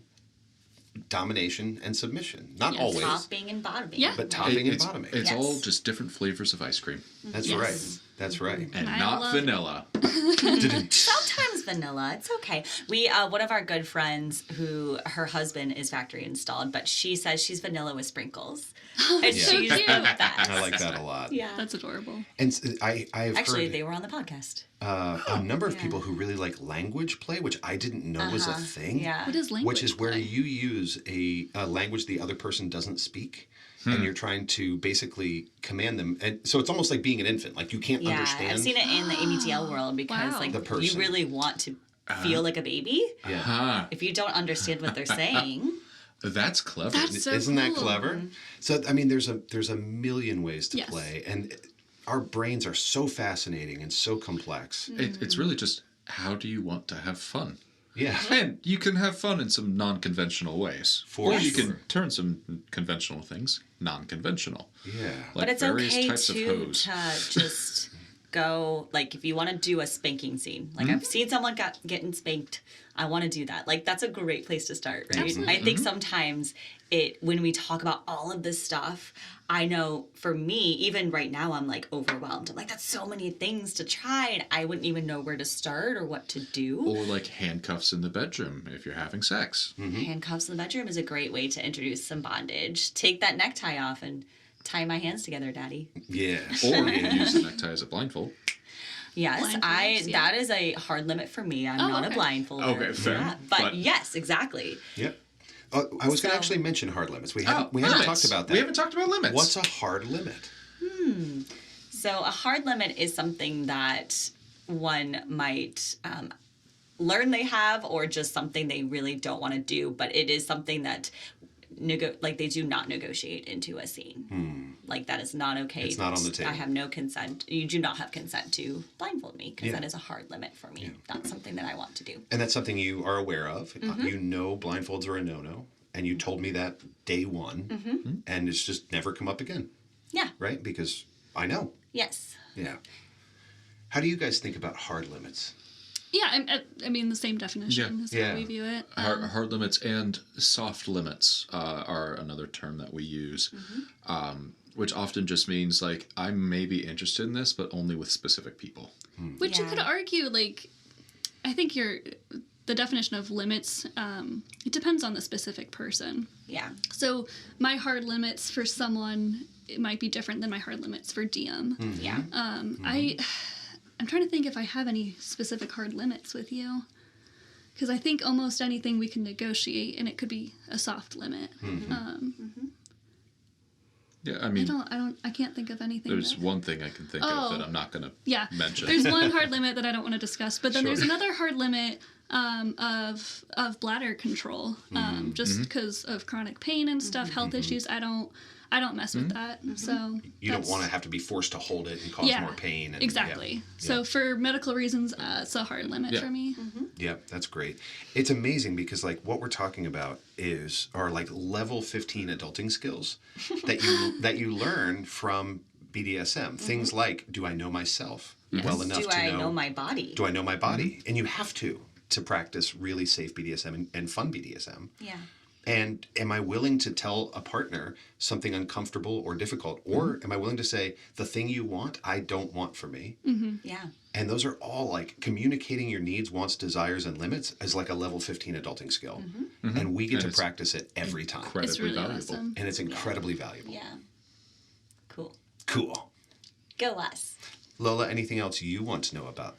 domination and submission. Not Yes. always, Topping and bottoming. Yeah. but topping and it's, bottoming. It's Yes. all just different flavors of ice cream. That's Yes. right. That's right. And I not love- vanilla. Sometimes vanilla. It's okay. We one of our good friends who her husband is factory installed, but she says she's vanilla with sprinkles. And Yeah. she's cute. the best. I like that a lot. Yeah. That's adorable. And I've Actually, heard they were on the podcast. a number of people who really like language play, which I didn't know was a thing. Yeah. What is language? Which is where play? you use a language the other person doesn't speak. And you're trying to basically command them. And so it's almost like being an infant. Like you can't Yeah, understand. I've seen it in the ABDL world because Wow. like The you person. really want to feel like a baby. Huh. If you don't understand what they're saying, That's clever. That's so Isn't that cool. clever? So I mean, there's a million ways to Yes. play, and our brains are so fascinating and so complex. It's really just how do you want to have fun? Yeah, And you can have fun in some non-conventional ways. For or you sure. can turn some conventional things non-conventional. yeah. Like but it's various okay types of too hose. to just go like if you want to do a spanking scene. Like I've seen someone getting spanked. I want to do that. Like that's a great place to start, right? Absolutely. I think sometimes when we talk about all of this stuff, I know for me, even right now, I'm like overwhelmed. I'm like, that's so many things to try, and I wouldn't even know where to start or what to do. Or like handcuffs in the bedroom if you're having sex. Handcuffs in the bedroom is a great way to introduce some bondage. Take that necktie off and tie my hands together, Daddy. Yeah. Or you can use the necktie as a blindfold. Yes, Blindfolds, yeah. that is a hard limit for me. I'm Oh, not okay. a blindfolder. Okay, fair. Yeah, but But- yes, exactly. Yep. I was going So- to actually mention hard limits. We haven't Limits. talked about that. We haven't talked about limits. What's a hard limit? So a hard limit is something that one might learn they have, or just something they really don't want to do. But it is something that they do not negotiate into a scene. Like that is not okay. It's not on the table. I have no consent. You do not have consent to blindfold me because Yeah. that is a hard limit for me. Not something that I want to do. And that's something you are aware of. You know blindfolds are a no-no. And you told me that day one. And it's just never come up again, Yeah. right? Because I know. Yes. Yeah. How do you guys think about hard limits? Yeah, I mean the same definition is Yeah. how we view it. Hard limits and soft limits are another term that we use, which often just means like I may be interested in this, but only with specific people. Which you Yeah. could argue, like, I think the definition of limits, it depends on the specific person. Yeah. So my hard limits for someone, it might be different than my hard limits for DM. Yeah. I'm trying to think if I have any specific hard limits with you. Because I think almost anything we can negotiate, and it could be a soft limit. Yeah, I mean, I can't think of anything. there's that- one thing I can think Oh. of that I'm not going to Yeah, mention. there's one hard limit that I don't want to discuss, but then Sure. there's another hard limit of bladder control, just because of chronic pain and stuff, health issues. I don't mess with that. So You don't that's- want to have to be forced to hold it and cause more pain. And, exactly. Yeah. So for medical reasons, it's a hard limit Yeah. for me. Yeah, that's great. It's amazing because like what we're talking about are like level 15 adulting skills that you learn from BDSM. Things like, do I know myself well enough Do to I know my body? Do I know my body? And you have to practice really safe BDSM and fun BDSM. Yeah. And am I willing to tell a partner something uncomfortable or difficult? Or am I willing to say, the thing you want, I don't want for me? Yeah. And those are all like communicating your needs, wants, desires, and limits as like a level 15 adulting skill. And we get And to it's practice it every time. incredibly It's really valuable. awesome. And it's incredibly valuable. Yeah. Cool. Cool. Go us. Lola, anything else you want to know about?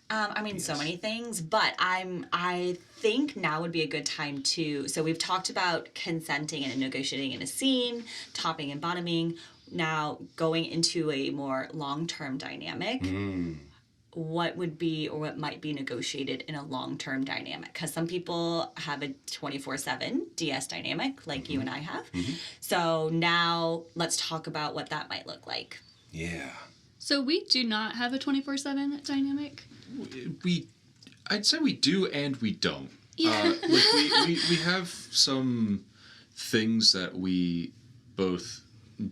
I mean, so many things, but I think now would be a good time to. So we've talked about consenting and negotiating in a scene, topping and bottoming. Now going into a more long-term dynamic. What would be or what might be negotiated in a long-term dynamic? Because some people have a 24/7 DS dynamic, like you and I have. So now let's talk about what that might look like. Yeah. So we do not have a 24/7 dynamic. I'd say we do and we don't. Yeah. We have some things that we both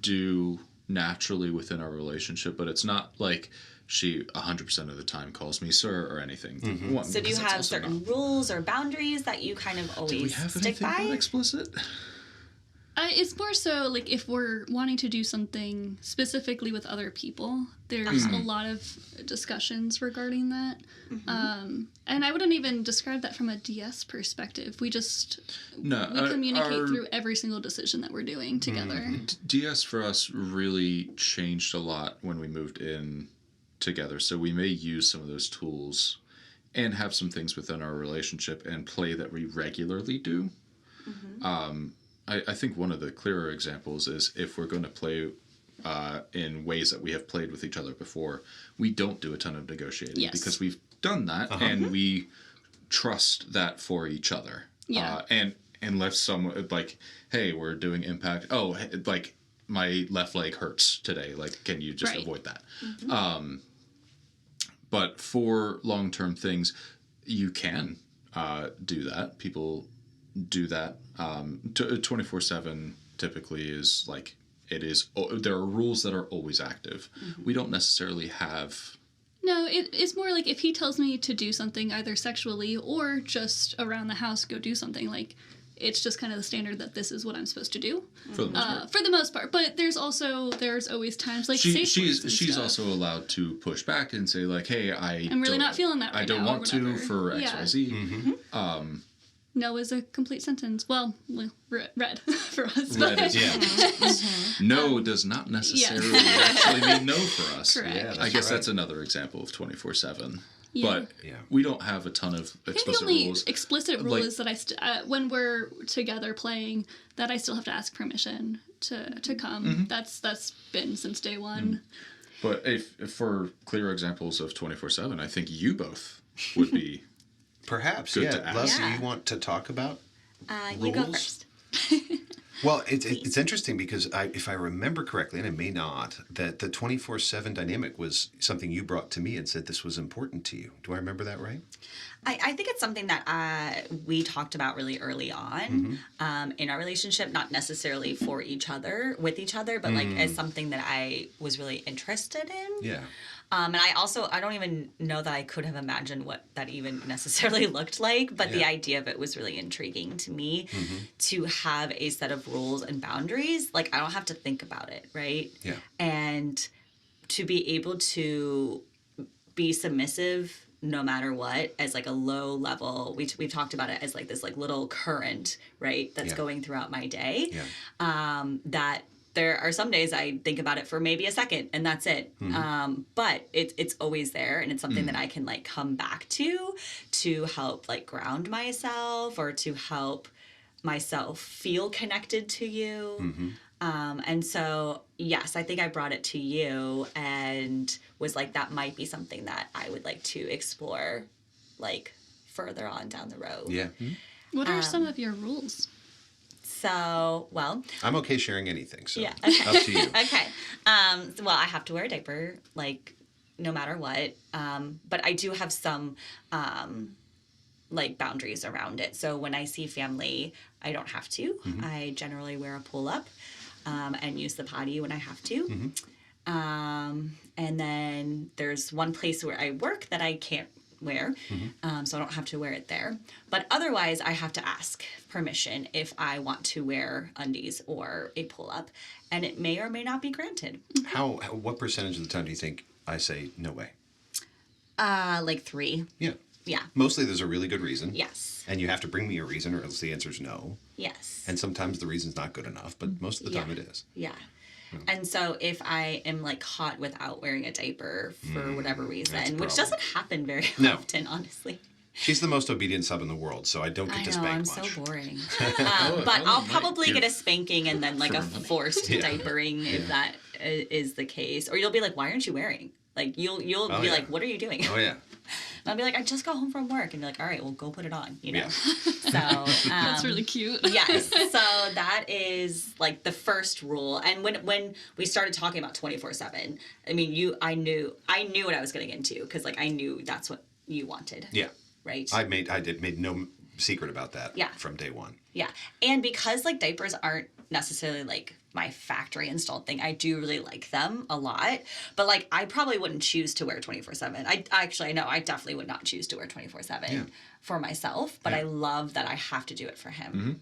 do naturally within our relationship, but it's not like she 100% of the time calls me sir or anything. Mm-hmm. So do you have certain rules or boundaries that you kind of always do we have stick by? anything that explicit? It's more so like if we're wanting to do something specifically with other people, there's a lot of discussions regarding that. And I wouldn't even describe that from a DS perspective. We communicate through every single decision that we're doing together. DS for us really changed a lot when we moved in together. So we may use some of those tools and have some things within our relationship and play that we regularly do. I think one of the clearer examples is if we're going to play in ways that we have played with each other before, we don't do a ton of negotiating because we've done that and we trust that for each other. Yeah. And unless someone like, hey, we're doing impact. Oh, like my left leg hurts today. Like, can you just avoid that? But for long-term things, you can do that. People do that. 24/7 typically is like it is. There are rules that are always active. We don't necessarily have. No, it's more like if he tells me to do something either sexually or just around the house, go do something, like it's just kind of the standard that this is what I'm supposed to do. For the most part. For the most part. But there's always times like she's also allowed to push back and say like, hey, I'm really not feeling that right now. I don't want to for XYZ. No is a complete sentence. Well, red for us. Red is, No does not necessarily actually mean no for us. Correct. Yeah, I guess that's another example of 24/7. Yeah. But we don't have a ton of explicit the only rules. explicit rule is that when we're together playing, that I still have to ask permission to come. That's been since day one. But if for clear examples of 24/7, I think you both would be perhaps good to ask. Leslie, you want to talk about rules? You go first. Well, it's interesting because if I remember correctly, and I may not, that the 24/7 dynamic was something you brought to me and said this was important to you. Do I remember that right? I think it's something that we talked about really early on in our relationship, not necessarily with each other, but like as something that I was really interested in. Yeah. And I don't even know that I could have imagined what that even necessarily looked like, but the idea of it was really intriguing to me to have a set of rules and boundaries. Like, I don't have to think about it, right? Yeah. And to be able to be submissive no matter what, as like a low level, we've talked about it as like this like little current, right, that's going throughout my day. Yeah. That there are some days I think about it for maybe a second and that's it. But it's always there, and it's something that I can like come back to help like ground myself or to help myself feel connected to you. And so, yes, I think I brought it to you and was like, that might be something that I would like to explore like further on down the road. Yeah. What are some of your rules? So, well, I'm okay sharing anything, so yeah. Up to you. Okay. Well, I have to wear a diaper, like, no matter what. But I do have some, like, boundaries around it. So when I see family, I don't have to. I generally wear a pull-up and use the potty when I have to. And then there's one place where I work that I can't wear, so I don't have to wear it there. But otherwise, I have to ask permission if I want to wear undies or a pull-up, and it may or may not be granted. What percentage of the time do you think I say no way? Like 3. Yeah. Yeah. Mostly there's a really good reason. Yes. And you have to bring me a reason, or else the answer is no. Yes. And sometimes the reason's not good enough, but most of the time it is. Yeah. And so if I am like caught without wearing a diaper for whatever reason, which doesn't happen very often, honestly. She's the most obedient sub in the world, so I don't get to spank much. I'm so boring. But I'll probably get a spanking and then like a forced diapering if that is the case. Or you'll be like, why aren't you wearing? Like you'll be like, what are you doing? Oh yeah. And I'll be like, I just got home from work. And you're like, all right, well, go put it on, you know? Yeah. So that's really cute. Yes. So that is like the first rule. And when we started talking about 24/7, I mean, I knew what I was getting into because like I knew that's what you wanted. Yeah. right? I made no secret about that from day one. Yeah. And because like diapers aren't necessarily like my factory installed thing, I do really like them a lot. But like I probably wouldn't choose to wear 24/7. I definitely would not choose to wear 24/7 for myself, but I love that I have to do it for him.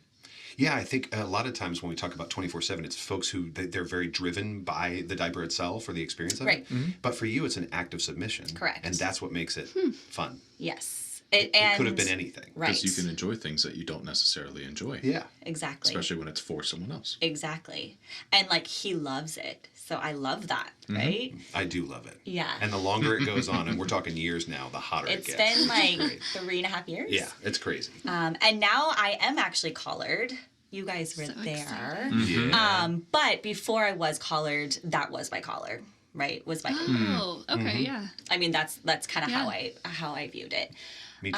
Yeah, I think a lot of times when we talk about 24/7, it's folks who they're very driven by the diaper itself or the experience of it. But for you, it's an act of submission. Correct. And that's what makes it fun. Yes. It could have been anything. Right. Because you can enjoy things that you don't necessarily enjoy. Yeah. Exactly. Especially when it's for someone else. Exactly. And like he loves it. So I love that, right? I do love it. Yeah. And the longer it goes on, and we're talking years now, the hotter it gets. It's been like 3.5 years. Yeah, it's crazy. And now I am actually collared. You guys were there. Yeah. But before I was collared, that was my collar, right? Was my Oh, okay, yeah. I mean, that's kind of how I viewed it. Me too.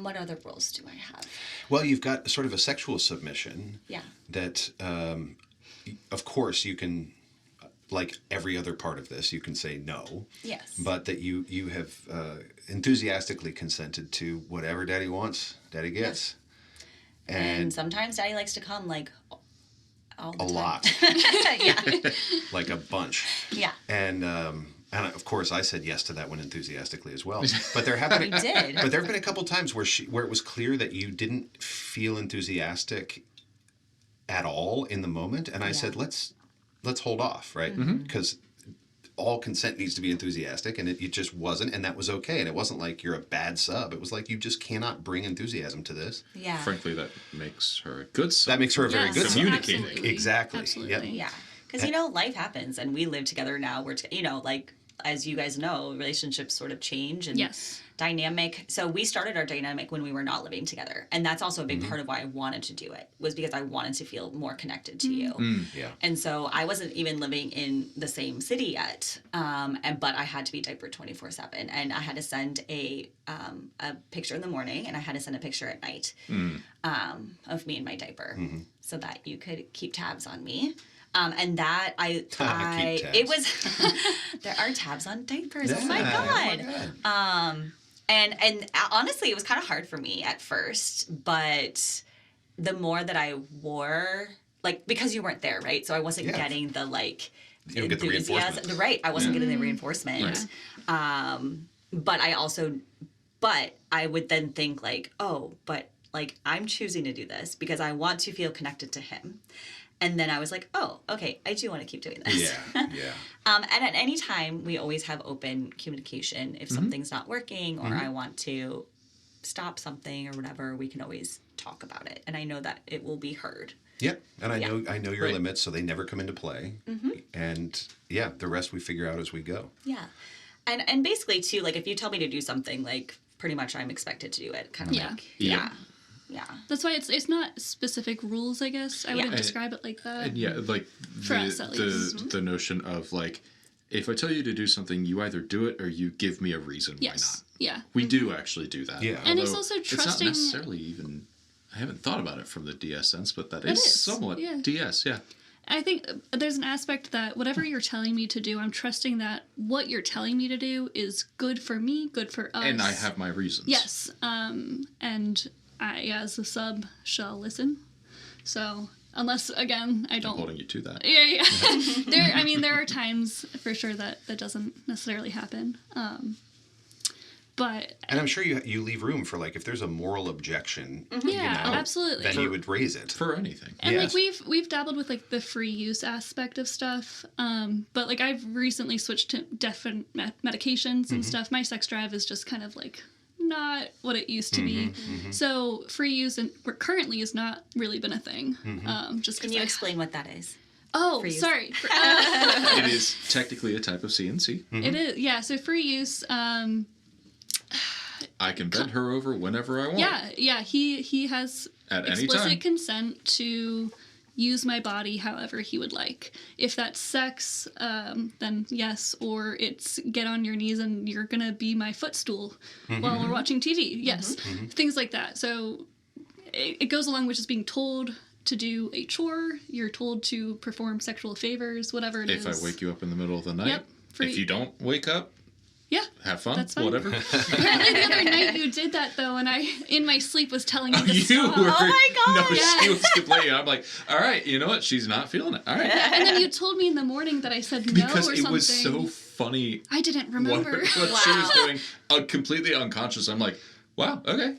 What other rules do I have? Well, you've got sort of a sexual submission. Yeah. That, of course, you can, like every other part of this, you can say no. Yes. But that you have enthusiastically consented to whatever Daddy wants, Daddy gets. And sometimes Daddy likes to come like all the time. Lot. Yeah. Like a bunch. Yeah. And of course I said yes to that one enthusiastically as well. But there have been did. But there have been a couple times where it was clear that you didn't feel enthusiastic at all in the moment, and I said let's hold off, right? Because all consent needs to be enthusiastic, and it just wasn't, and that was okay. And it wasn't like you're a bad sub. It was like you just cannot bring enthusiasm to this. Yeah. Frankly, that makes her a good sub. That makes her a very good sub. Communicating. Absolutely. Exactly. Absolutely. Yep. Yeah. Because, life happens, and we live together now. We're, like, as you guys know, relationships sort of change and dynamic. So we started our dynamic when we were not living together. And that's also a big part of why I wanted to do it, was because I wanted to feel more connected to you. Yeah. And so I wasn't even living in the same city yet. But I had to be diapered 24/7. And I had to send a picture in the morning, and I had to send a picture at night of me in my diaper so that you could keep tabs on me. And that it was, there are tabs on diapers. Yeah, oh my God. Oh my God. And honestly, it was kind of hard for me at first, but the more that I wore, like, because you weren't there, right? So I wasn't getting the, like, you don't get the reinforcement. Right. I wasn't getting the reinforcement. But I would then think like, oh, but like I'm choosing to do this because I want to feel connected to him. And then I was like, oh, okay, I do want to keep doing this. Yeah. And at any time, we always have open communication. If something's not working or I want to stop something or whatever, we can always talk about it. And I know that it will be heard. Yep. And I know your limits, so they never come into play. And the rest we figure out as we go. Yeah. And basically, too, like, if you tell me to do something, like, pretty much I'm expected to do it. Kind of like, yeah. That's why it's not specific rules, I guess. I wouldn't describe it like that. And like For us, at least. the notion of like, if I tell you to do something, you either do it or you give me a reason why not. Yeah. We do actually do that. Yeah. And it's also trusting. It's not necessarily even. I haven't thought about it from the DS sense, but that is somewhat DS. Yeah. I think there's an aspect that whatever you're telling me to do, I'm trusting that what you're telling me to do is good for me, good for us. And I have my reasons. Yes. And I, as a sub, shall listen. So, unless, again, I don't... I'm holding you to that. Yeah. There are times, for sure, that doesn't necessarily happen. But... And I'm sure you leave room for, like, if there's a moral objection, absolutely. then you would raise it. For anything. And, like, we've dabbled with, like, the free use aspect of stuff. But, like, I've recently switched to different medications and stuff. My sex drive is just kind of, like... not what it used to be. So free use currently has not really been a thing. Just Can you explain what that is? Oh, sorry. It is technically a type of CNC. It is, yeah. So free use. I can bend her over whenever I want. Yeah. He has at any explicit time. consent to use my body however he would like. If that's sex, then yes, or it's get on your knees and you're gonna be my footstool while we're watching TV. Yes, things like that. So it goes along with just being told to do a chore. You're told to perform sexual favors, whatever it is. If I wake you up in the middle of the night, if you don't wake up, Yeah. Have fun. That's fine. Whatever. Apparently the other night you did that though, and I, in my sleep, was telling you to You stop. were. Oh my gosh. No, Yes. she was complaining. I'm like, all right, you know what? She's not feeling it. All right. And then you told me in the morning that I said no Because or it something. was so funny. I didn't What remember. she was doing, completely unconscious. I'm like, wow, okay.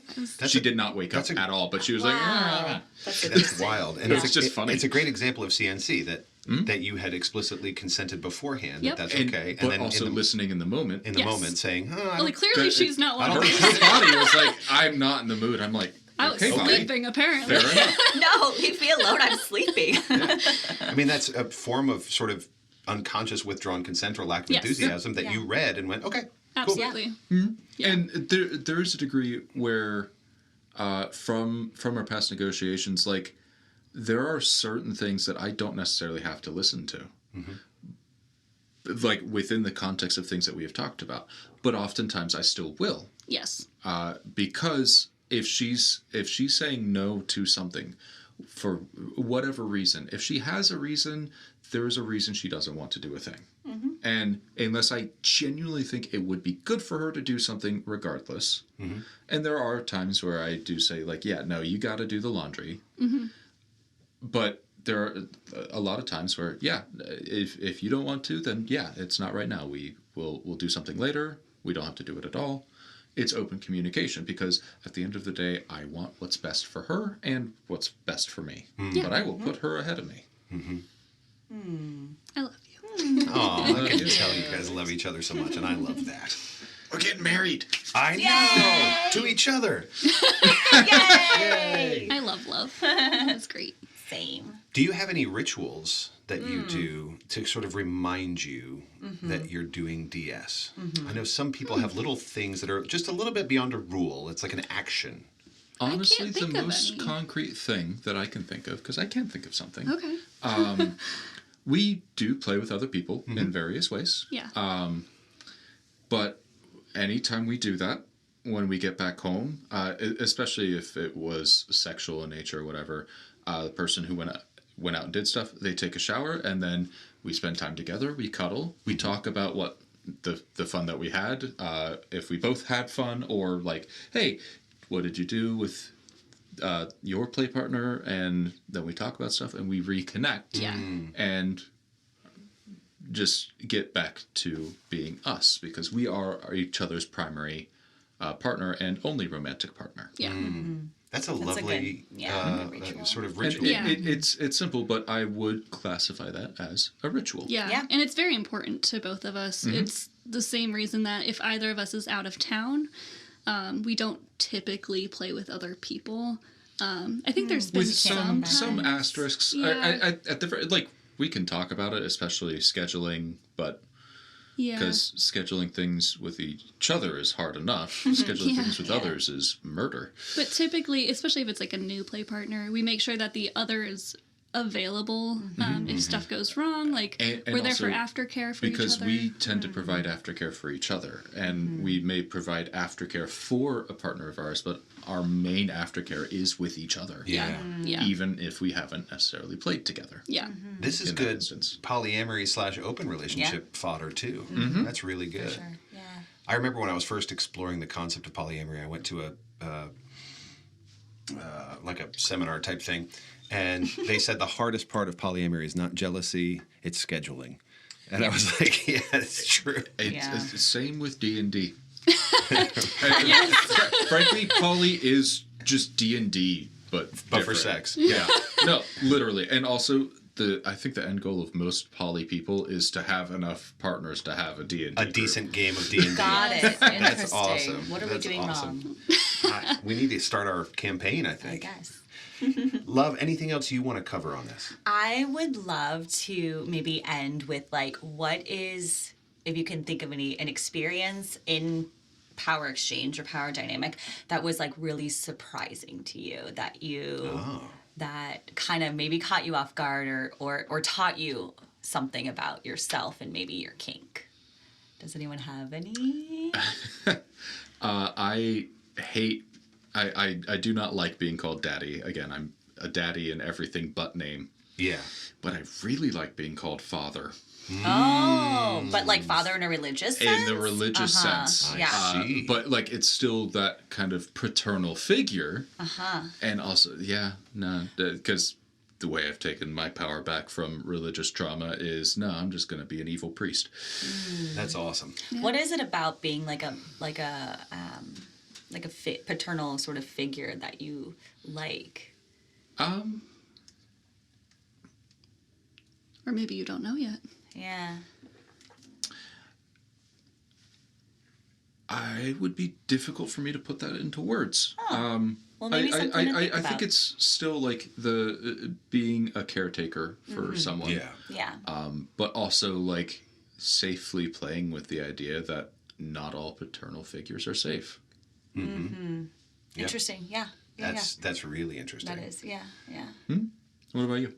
She did not wake up at all, but she was like, ah. That's wild. And It's just funny. It's a great example of CNC that you had explicitly consented beforehand Yep. that that's And, okay. but And then also listening in the moment. in the Yes. moment saying, Well, like, clearly she's not one of Her those. body was like, I'm not in the mood. I'm like, I was okay, fine. sleeping, apparently. Fair enough. No, leave me alone. I'm sleeping. I mean, that's a form of sort of unconscious withdrawn consent or lack of Yes. enthusiasm that Yeah. you read and went, okay, cool. Absolutely. Yeah. And there is a degree where, from our past negotiations, like, there are certain things that I don't necessarily have to listen to. Like, within the context of things that we have talked about. But oftentimes I still will. Yes. Because if she's saying no to something for whatever reason, if she has a reason, there is a reason she doesn't want to do a thing. And unless I genuinely think it would be good for her to do something regardless, and there are times where I do say, like, yeah, no, you got to do the laundry. But there are a lot of times where, yeah, if you don't want to, then yeah, it's not right now. We'll do something later. We don't have to do it at all. It's open communication, because at the end of the day, I want what's best for her and what's best for me. But I will put her ahead of me. I love you. Oh, I can tell you guys love each other so much, and I love that. We're getting married. I know! To each other. Yay! I love love. That's great. Same. Do you have any rituals that you do to sort of remind you that you're doing DS? I know some people have little things that are just a little bit beyond a rule. It's like an action. Honestly, the think of most any. concrete thing that I can think of, because I can think of something. Okay. We do play with other people in various ways. Yeah. But anytime we do that, when we get back home, especially if it was sexual in nature or whatever, the person who went out and did stuff, they take a shower, and then we spend time together. We cuddle. We talk about what the fun that we had, if we both had fun, or like, hey, what did you do with your play partner? And then we talk about stuff, and we reconnect. Yeah. And just get back to being us, because we are each other's primary partner and only romantic partner. Yeah. That's a lovely good ritual. sort of And ritual. it's simple, but I would classify that as a ritual. Yeah. Yeah. And it's very important to both of us. It's the same reason that if either of us is out of town, we don't typically play with other people. I think there's been With some times. asterisks. Yeah. At the like, we can talk about it, especially scheduling, but Yeah. because scheduling things with each other is hard enough. Scheduling Yeah. things with others is murder. But typically, especially if it's like a new play partner, we make sure that the other is available if stuff goes wrong. Like, And we're there for also aftercare for each because other. we tend to provide aftercare for each other, and we may provide aftercare for a partner of ours, but our main aftercare is with each other. Yeah. Yeah. Even if we haven't necessarily played together. Yeah. This is In that good instance. polyamory / open relationship fodder too. That's really good. Sure. Yeah. I remember when I was first exploring the concept of polyamory, I went to a like a seminar type thing, and they said the hardest part of polyamory is not jealousy, it's scheduling. And I was like, yeah, it's true. It's the same with D&D. Frankly, poly is just D&D, but But for different. sex. Yeah. No, literally. And also, I think the end goal of most poly people is to have enough partners to have a D&D A group. decent game of D&D. Got it. Interesting. That's awesome. What are That's we doing awesome. wrong? We need to start our campaign, I I think. guess. Love, anything else you want to cover on this? I would love to maybe end with like, what is, if you can think of an experience in power exchange or power dynamic that was like really surprising to you, that you that kind of maybe caught you off guard or taught you something about yourself and maybe your kink. Does anyone have any? I do not like being called daddy. Again, I'm a daddy in everything but name. Yeah. But I really like being called father. Oh, but like father in a religious sense? In the religious sense. Yeah. I see. But like it's still that kind of paternal figure. And also, because the way I've taken my power back from religious trauma is, I'm just going to be an evil priest. That's awesome. Yeah. What is it about being like a paternal sort of figure that you like? Or maybe you don't know yet. Yeah. It would be difficult for me to put that into words. Oh. Well, maybe something to think I about. think it's still like the being a caretaker for someone. Yeah. Yeah. But also like safely playing with the idea that not all paternal figures are safe. Yep. Interesting. Yeah. That's really interesting. That is. Yeah. Yeah. What about you?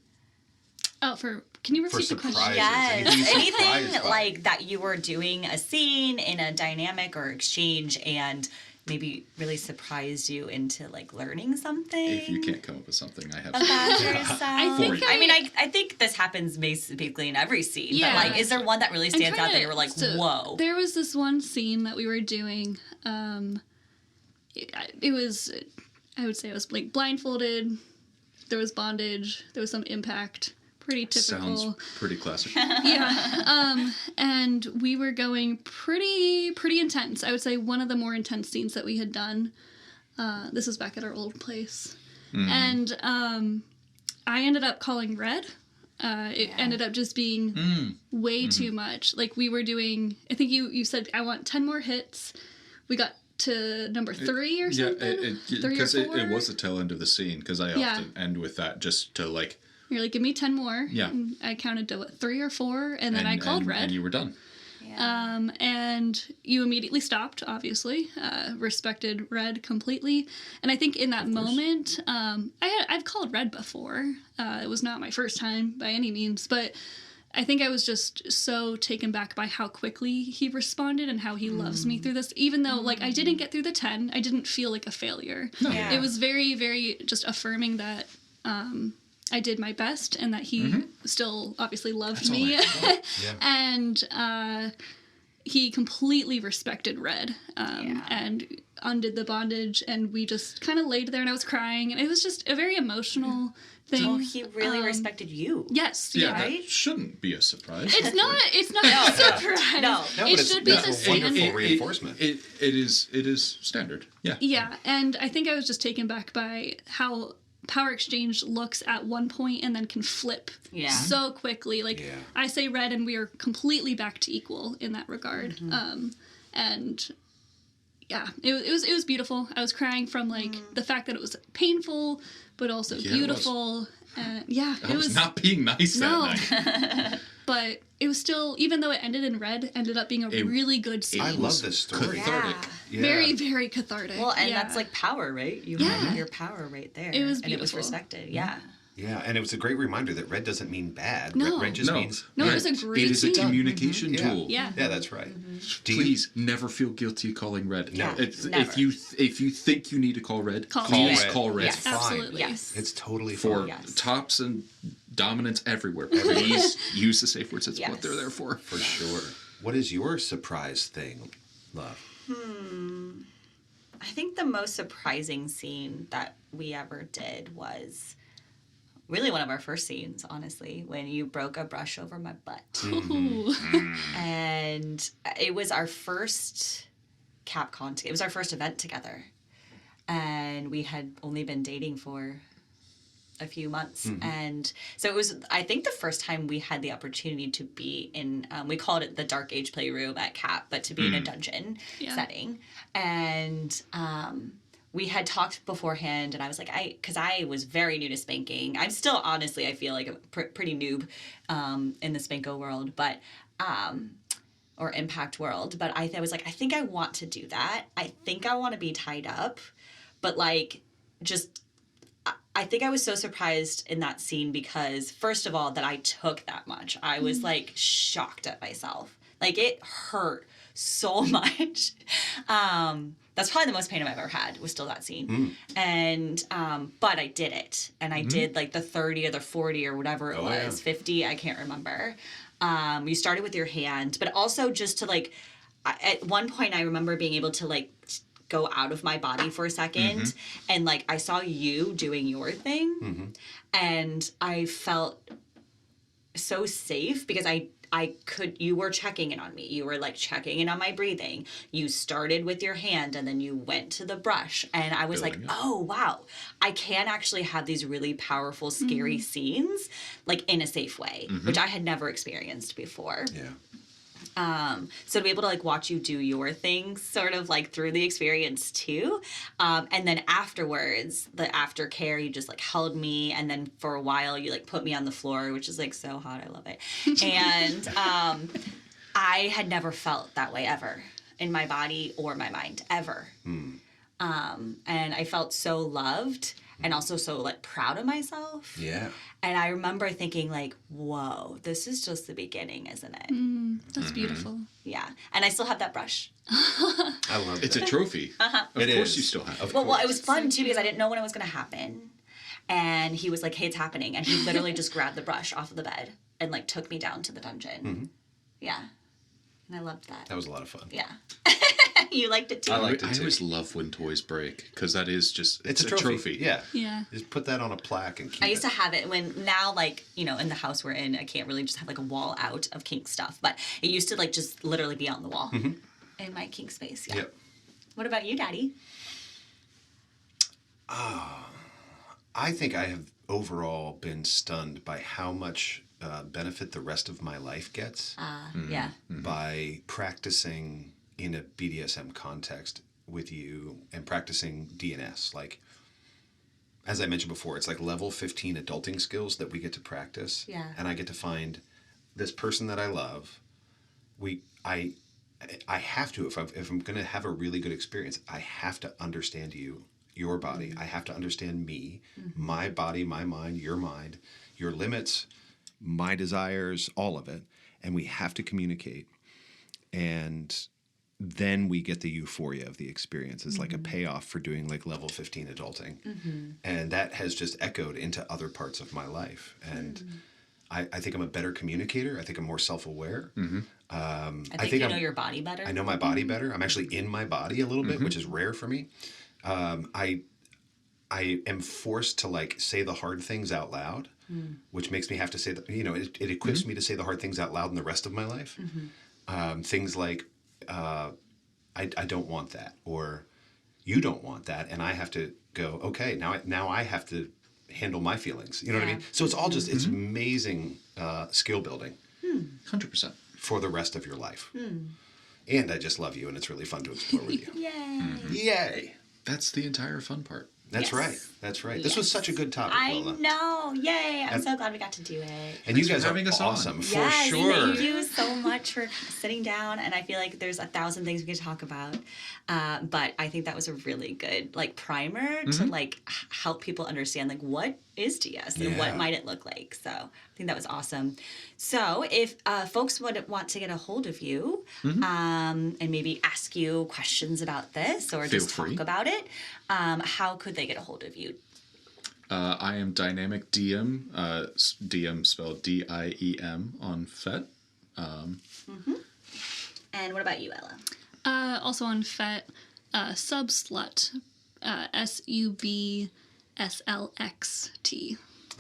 Oh, can you repeat the question? surprises. Yes. Anything surprised by? like that you were doing a scene in a dynamic or exchange and maybe really surprised you into like learning something? If you can't come up with something, I have about yourself. I think this happens basically in every scene. Yeah. But like, is there one that really stands out that you were like, whoa? There was this one scene that we were doing. It was, I would say, it was like blindfolded. There was bondage. There was some impact. Pretty typical. Sounds pretty classic. Yeah. And we were going pretty intense. I would say one of the more intense scenes that we had done. This was back at our old place. And I ended up calling red. It ended up just being way too much. Like we were doing, I think you said, I want 10 more hits. We got to number 3 or something. Because it was the tail end of the scene, because I often end with that just to like... You're like, give me 10 more. Yeah. And I counted to 3 or 4, and then I called red. And you were done. Yeah. And you immediately stopped, obviously, respected red completely. And I think in that moment, I've called red before. It was not my first time by any means, but I think I was just so taken back by how quickly he responded and how he loves me through this. Even though, like, I didn't get through the 10, I didn't feel like a failure. No. Yeah. It was very, very just affirming that I did my best and that he still obviously loved me. And he completely respected red and undid the bondage, and we just kind of laid there and I was crying, and it was just a very emotional thing. Oh, he really respected you. Yes. Yeah, right? that shouldn't be a surprise. It's not a surprise. No. It should be the same. Wonderful reinforcement. It is standard. Yeah. Yeah, and I think I was just taken back by how power exchange looks at one point and then can flip so quickly. Like I say red and we are completely back to equal in that regard. And yeah, it was beautiful. I was crying from like the fact that it was painful but also beautiful. It was not being nice that night. But it was still, even though it ended in red, ended up being a really good scene. I love this story. Cathartic. Yeah. Very, very cathartic. Well, and that's like power, right? You have your power right there. It was and it was beautiful. respected. Yeah. Yeah, and it was a great reminder that red doesn't mean bad. No. Red just means... No, it was a great It is a scene. communication tool. Yeah. Yeah, that's right. Please never feel guilty calling red. No. If you think you need to call red, Call red. Yes. Absolutely. Yes. It's totally For fine. tops and dominance everywhere. Please use the safe words. That's what they're there for. For sure. What is your surprise thing, love? I think the most surprising scene that we ever did was really one of our first scenes, honestly, when you broke a brush over my butt. Ooh. And it was our first CapCon. It was our first event together. And we had only been dating for a few months. And so it was, I think, the first time we had the opportunity to be in, we called it the Dark Age Playroom at Cap, but to be in a dungeon setting. And we had talked beforehand, and I was like, because I was very new to spanking. I'm still, honestly, I feel like a pretty noob in the Spanko world, but, or impact world. But I was like, I think I want to do that. I think I want to be tied up. But like, just, I think I was so surprised in that scene because, first of all, that I took that much. I was like shocked at myself. Like, it hurt so much. That's probably the most pain I've ever had, was still that scene. And, but I did it. And I did like the 30 or the 40 or whatever it was, 50, I can't remember. You started with your hand, but also just to like, at one point I remember being able to like go out of my body for a second. And like, I saw you doing your thing. And I felt so safe because you were checking in on me. You were like checking in on my breathing. You started with your hand and then you went to the brush. And I was like, oh, wow, I can actually have these really powerful, scary scenes like in a safe way, which I had never experienced before. Yeah. So to be able to like watch you do your things sort of like through the experience too. And then afterwards, the aftercare, you just like held me. And then for a while you like put me on the floor, which is like so hot. I love it. And I had never felt that way ever in my body or my mind ever. And I felt so loved and also so like proud of myself. Yeah. And I remember thinking like, whoa, this is just the beginning, isn't it? That's beautiful. Yeah. And I still have that brush. I love it. It's a trophy. Of course you still have it. Well, it was fun too because I didn't know when it was going to happen. And he was like, hey, it's happening. And he literally just grabbed the brush off of the bed and like took me down to the dungeon. Yeah. And I loved that. That was a lot of fun. Yeah. You liked it too. I liked it too. I always love when toys break because that is just, it's a trophy. Yeah. Yeah. Just put that on a plaque and keep it. I used to have it when now, like, you know, in the house we're in, I can't really just have like a wall out of kink stuff, but it used to like just literally be on the wall in my kink space. Yeah. Yep. What about you, Daddy? I think I have overall been stunned by how much benefit the rest of my life gets Yeah. by practicing in a BDSM context with you and practicing DNS. Like, as I mentioned before, it's like level 15 adulting skills that we get to practice. Yeah. And I get to find this person that I love. I have to, if I'm going to have a really good experience, I have to understand you, your body. I have to understand me, my body, my mind, your limits, my desires, all of it. And we have to communicate. And then we get the euphoria of the experience. It's like a payoff for doing like level 15 adulting. And that has just echoed into other parts of my life. And I think I'm a better communicator. I think I'm more self-aware. I think you know your body better. I know my body better. I'm actually in my body a little bit, which is rare for me. I am forced to like say the hard things out loud, which makes me have to say that, you know, it equips me to say the hard things out loud in the rest of my life. Things like, I don't want that, or you don't want that, and I have to go, okay, now I have to handle my feelings. You know what I mean? So it's all just, it's amazing skill building. 100%. For the rest of your life. And I just love you, and it's really fun to explore with you. Yay. Yay! That's the entire fun part. That's right. That's right. This was such a good topic, Lola. I know. Yay. I'm so glad we got to do it. And Thanks you guys for having are us awesome, on. for Yes, sure. Thank you so much for sitting down. And I feel like there's 1,000 things we could talk about. But I think that was a really good like primer to like help people understand like what is DS and what might it look like. So I think that was awesome. So if folks would want to get a hold of you and maybe ask you questions about this or Feel just free. talk about it, how could they get a hold of you? I am Dynamic DM, DM spelled DIEM on FET. And what about you, Ella? Also on FET, Subslut, SUBSLXT.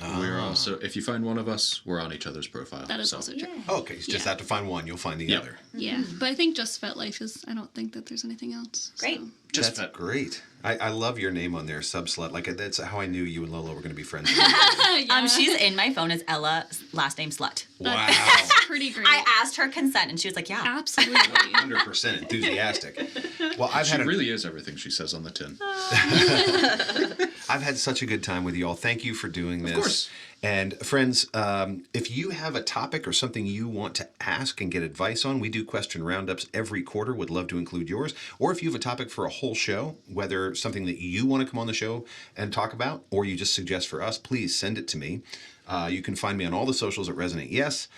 We're also, if you find one of us, we're on each other's profile. That is also true. Oh, okay, you just have to find one. You'll find the other. Yeah, but I think just FET Life is, I don't think that there's anything else. Great. So. Just That's FET. great. I love your name on there, Subslut. Like, that's how I knew you and Lola were going to be friends. She's in my phone as Ella, last name Slut. Wow. That's pretty great. I asked her consent, and she was like, "Yeah." Absolutely. 100% enthusiastic. Well, She really is everything she says on the tin. I've had such a good time with you all. Thank you for doing this. Of course. And friends, if you have a topic or something you want to ask and get advice on, we do question roundups every quarter. Would love to include yours. Or if you have a topic for a whole show, whether something that you want to come on the show and talk about, or you just suggest for us, please send it to me. You can find me on all the socials at Resonate Yes,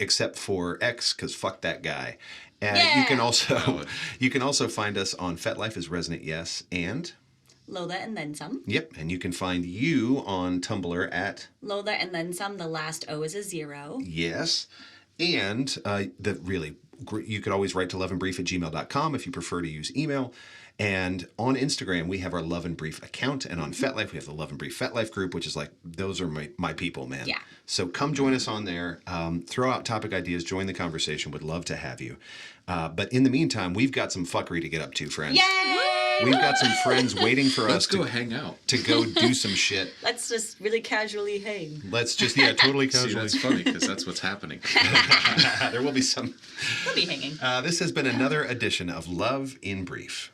except for X, because fuck that guy. You can also find us on FetLife as Resonant Yes and Lola and then some. Yep, and you can find you on Tumblr at Lola and then some. The last O is a 0. Yes, and you could always write to loveandbrief@gmail.com if you prefer to use email. And on Instagram, we have our Love and Brief account. And on FetLife, we have the Love and Brief FetLife group, which is like, those are my people, man. Yeah. So come join us on there. Throw out topic ideas. Join the conversation. Would love to have you. But in the meantime, we've got some fuckery to get up to, friends. Yay! We've got some friends waiting for Let's us go hang out. To go do some shit. Let's just really casually hang. Let's just, totally casually. See, that's funny because that's what's happening. There will be some. We'll be hanging. This has been another edition of Love in Brief.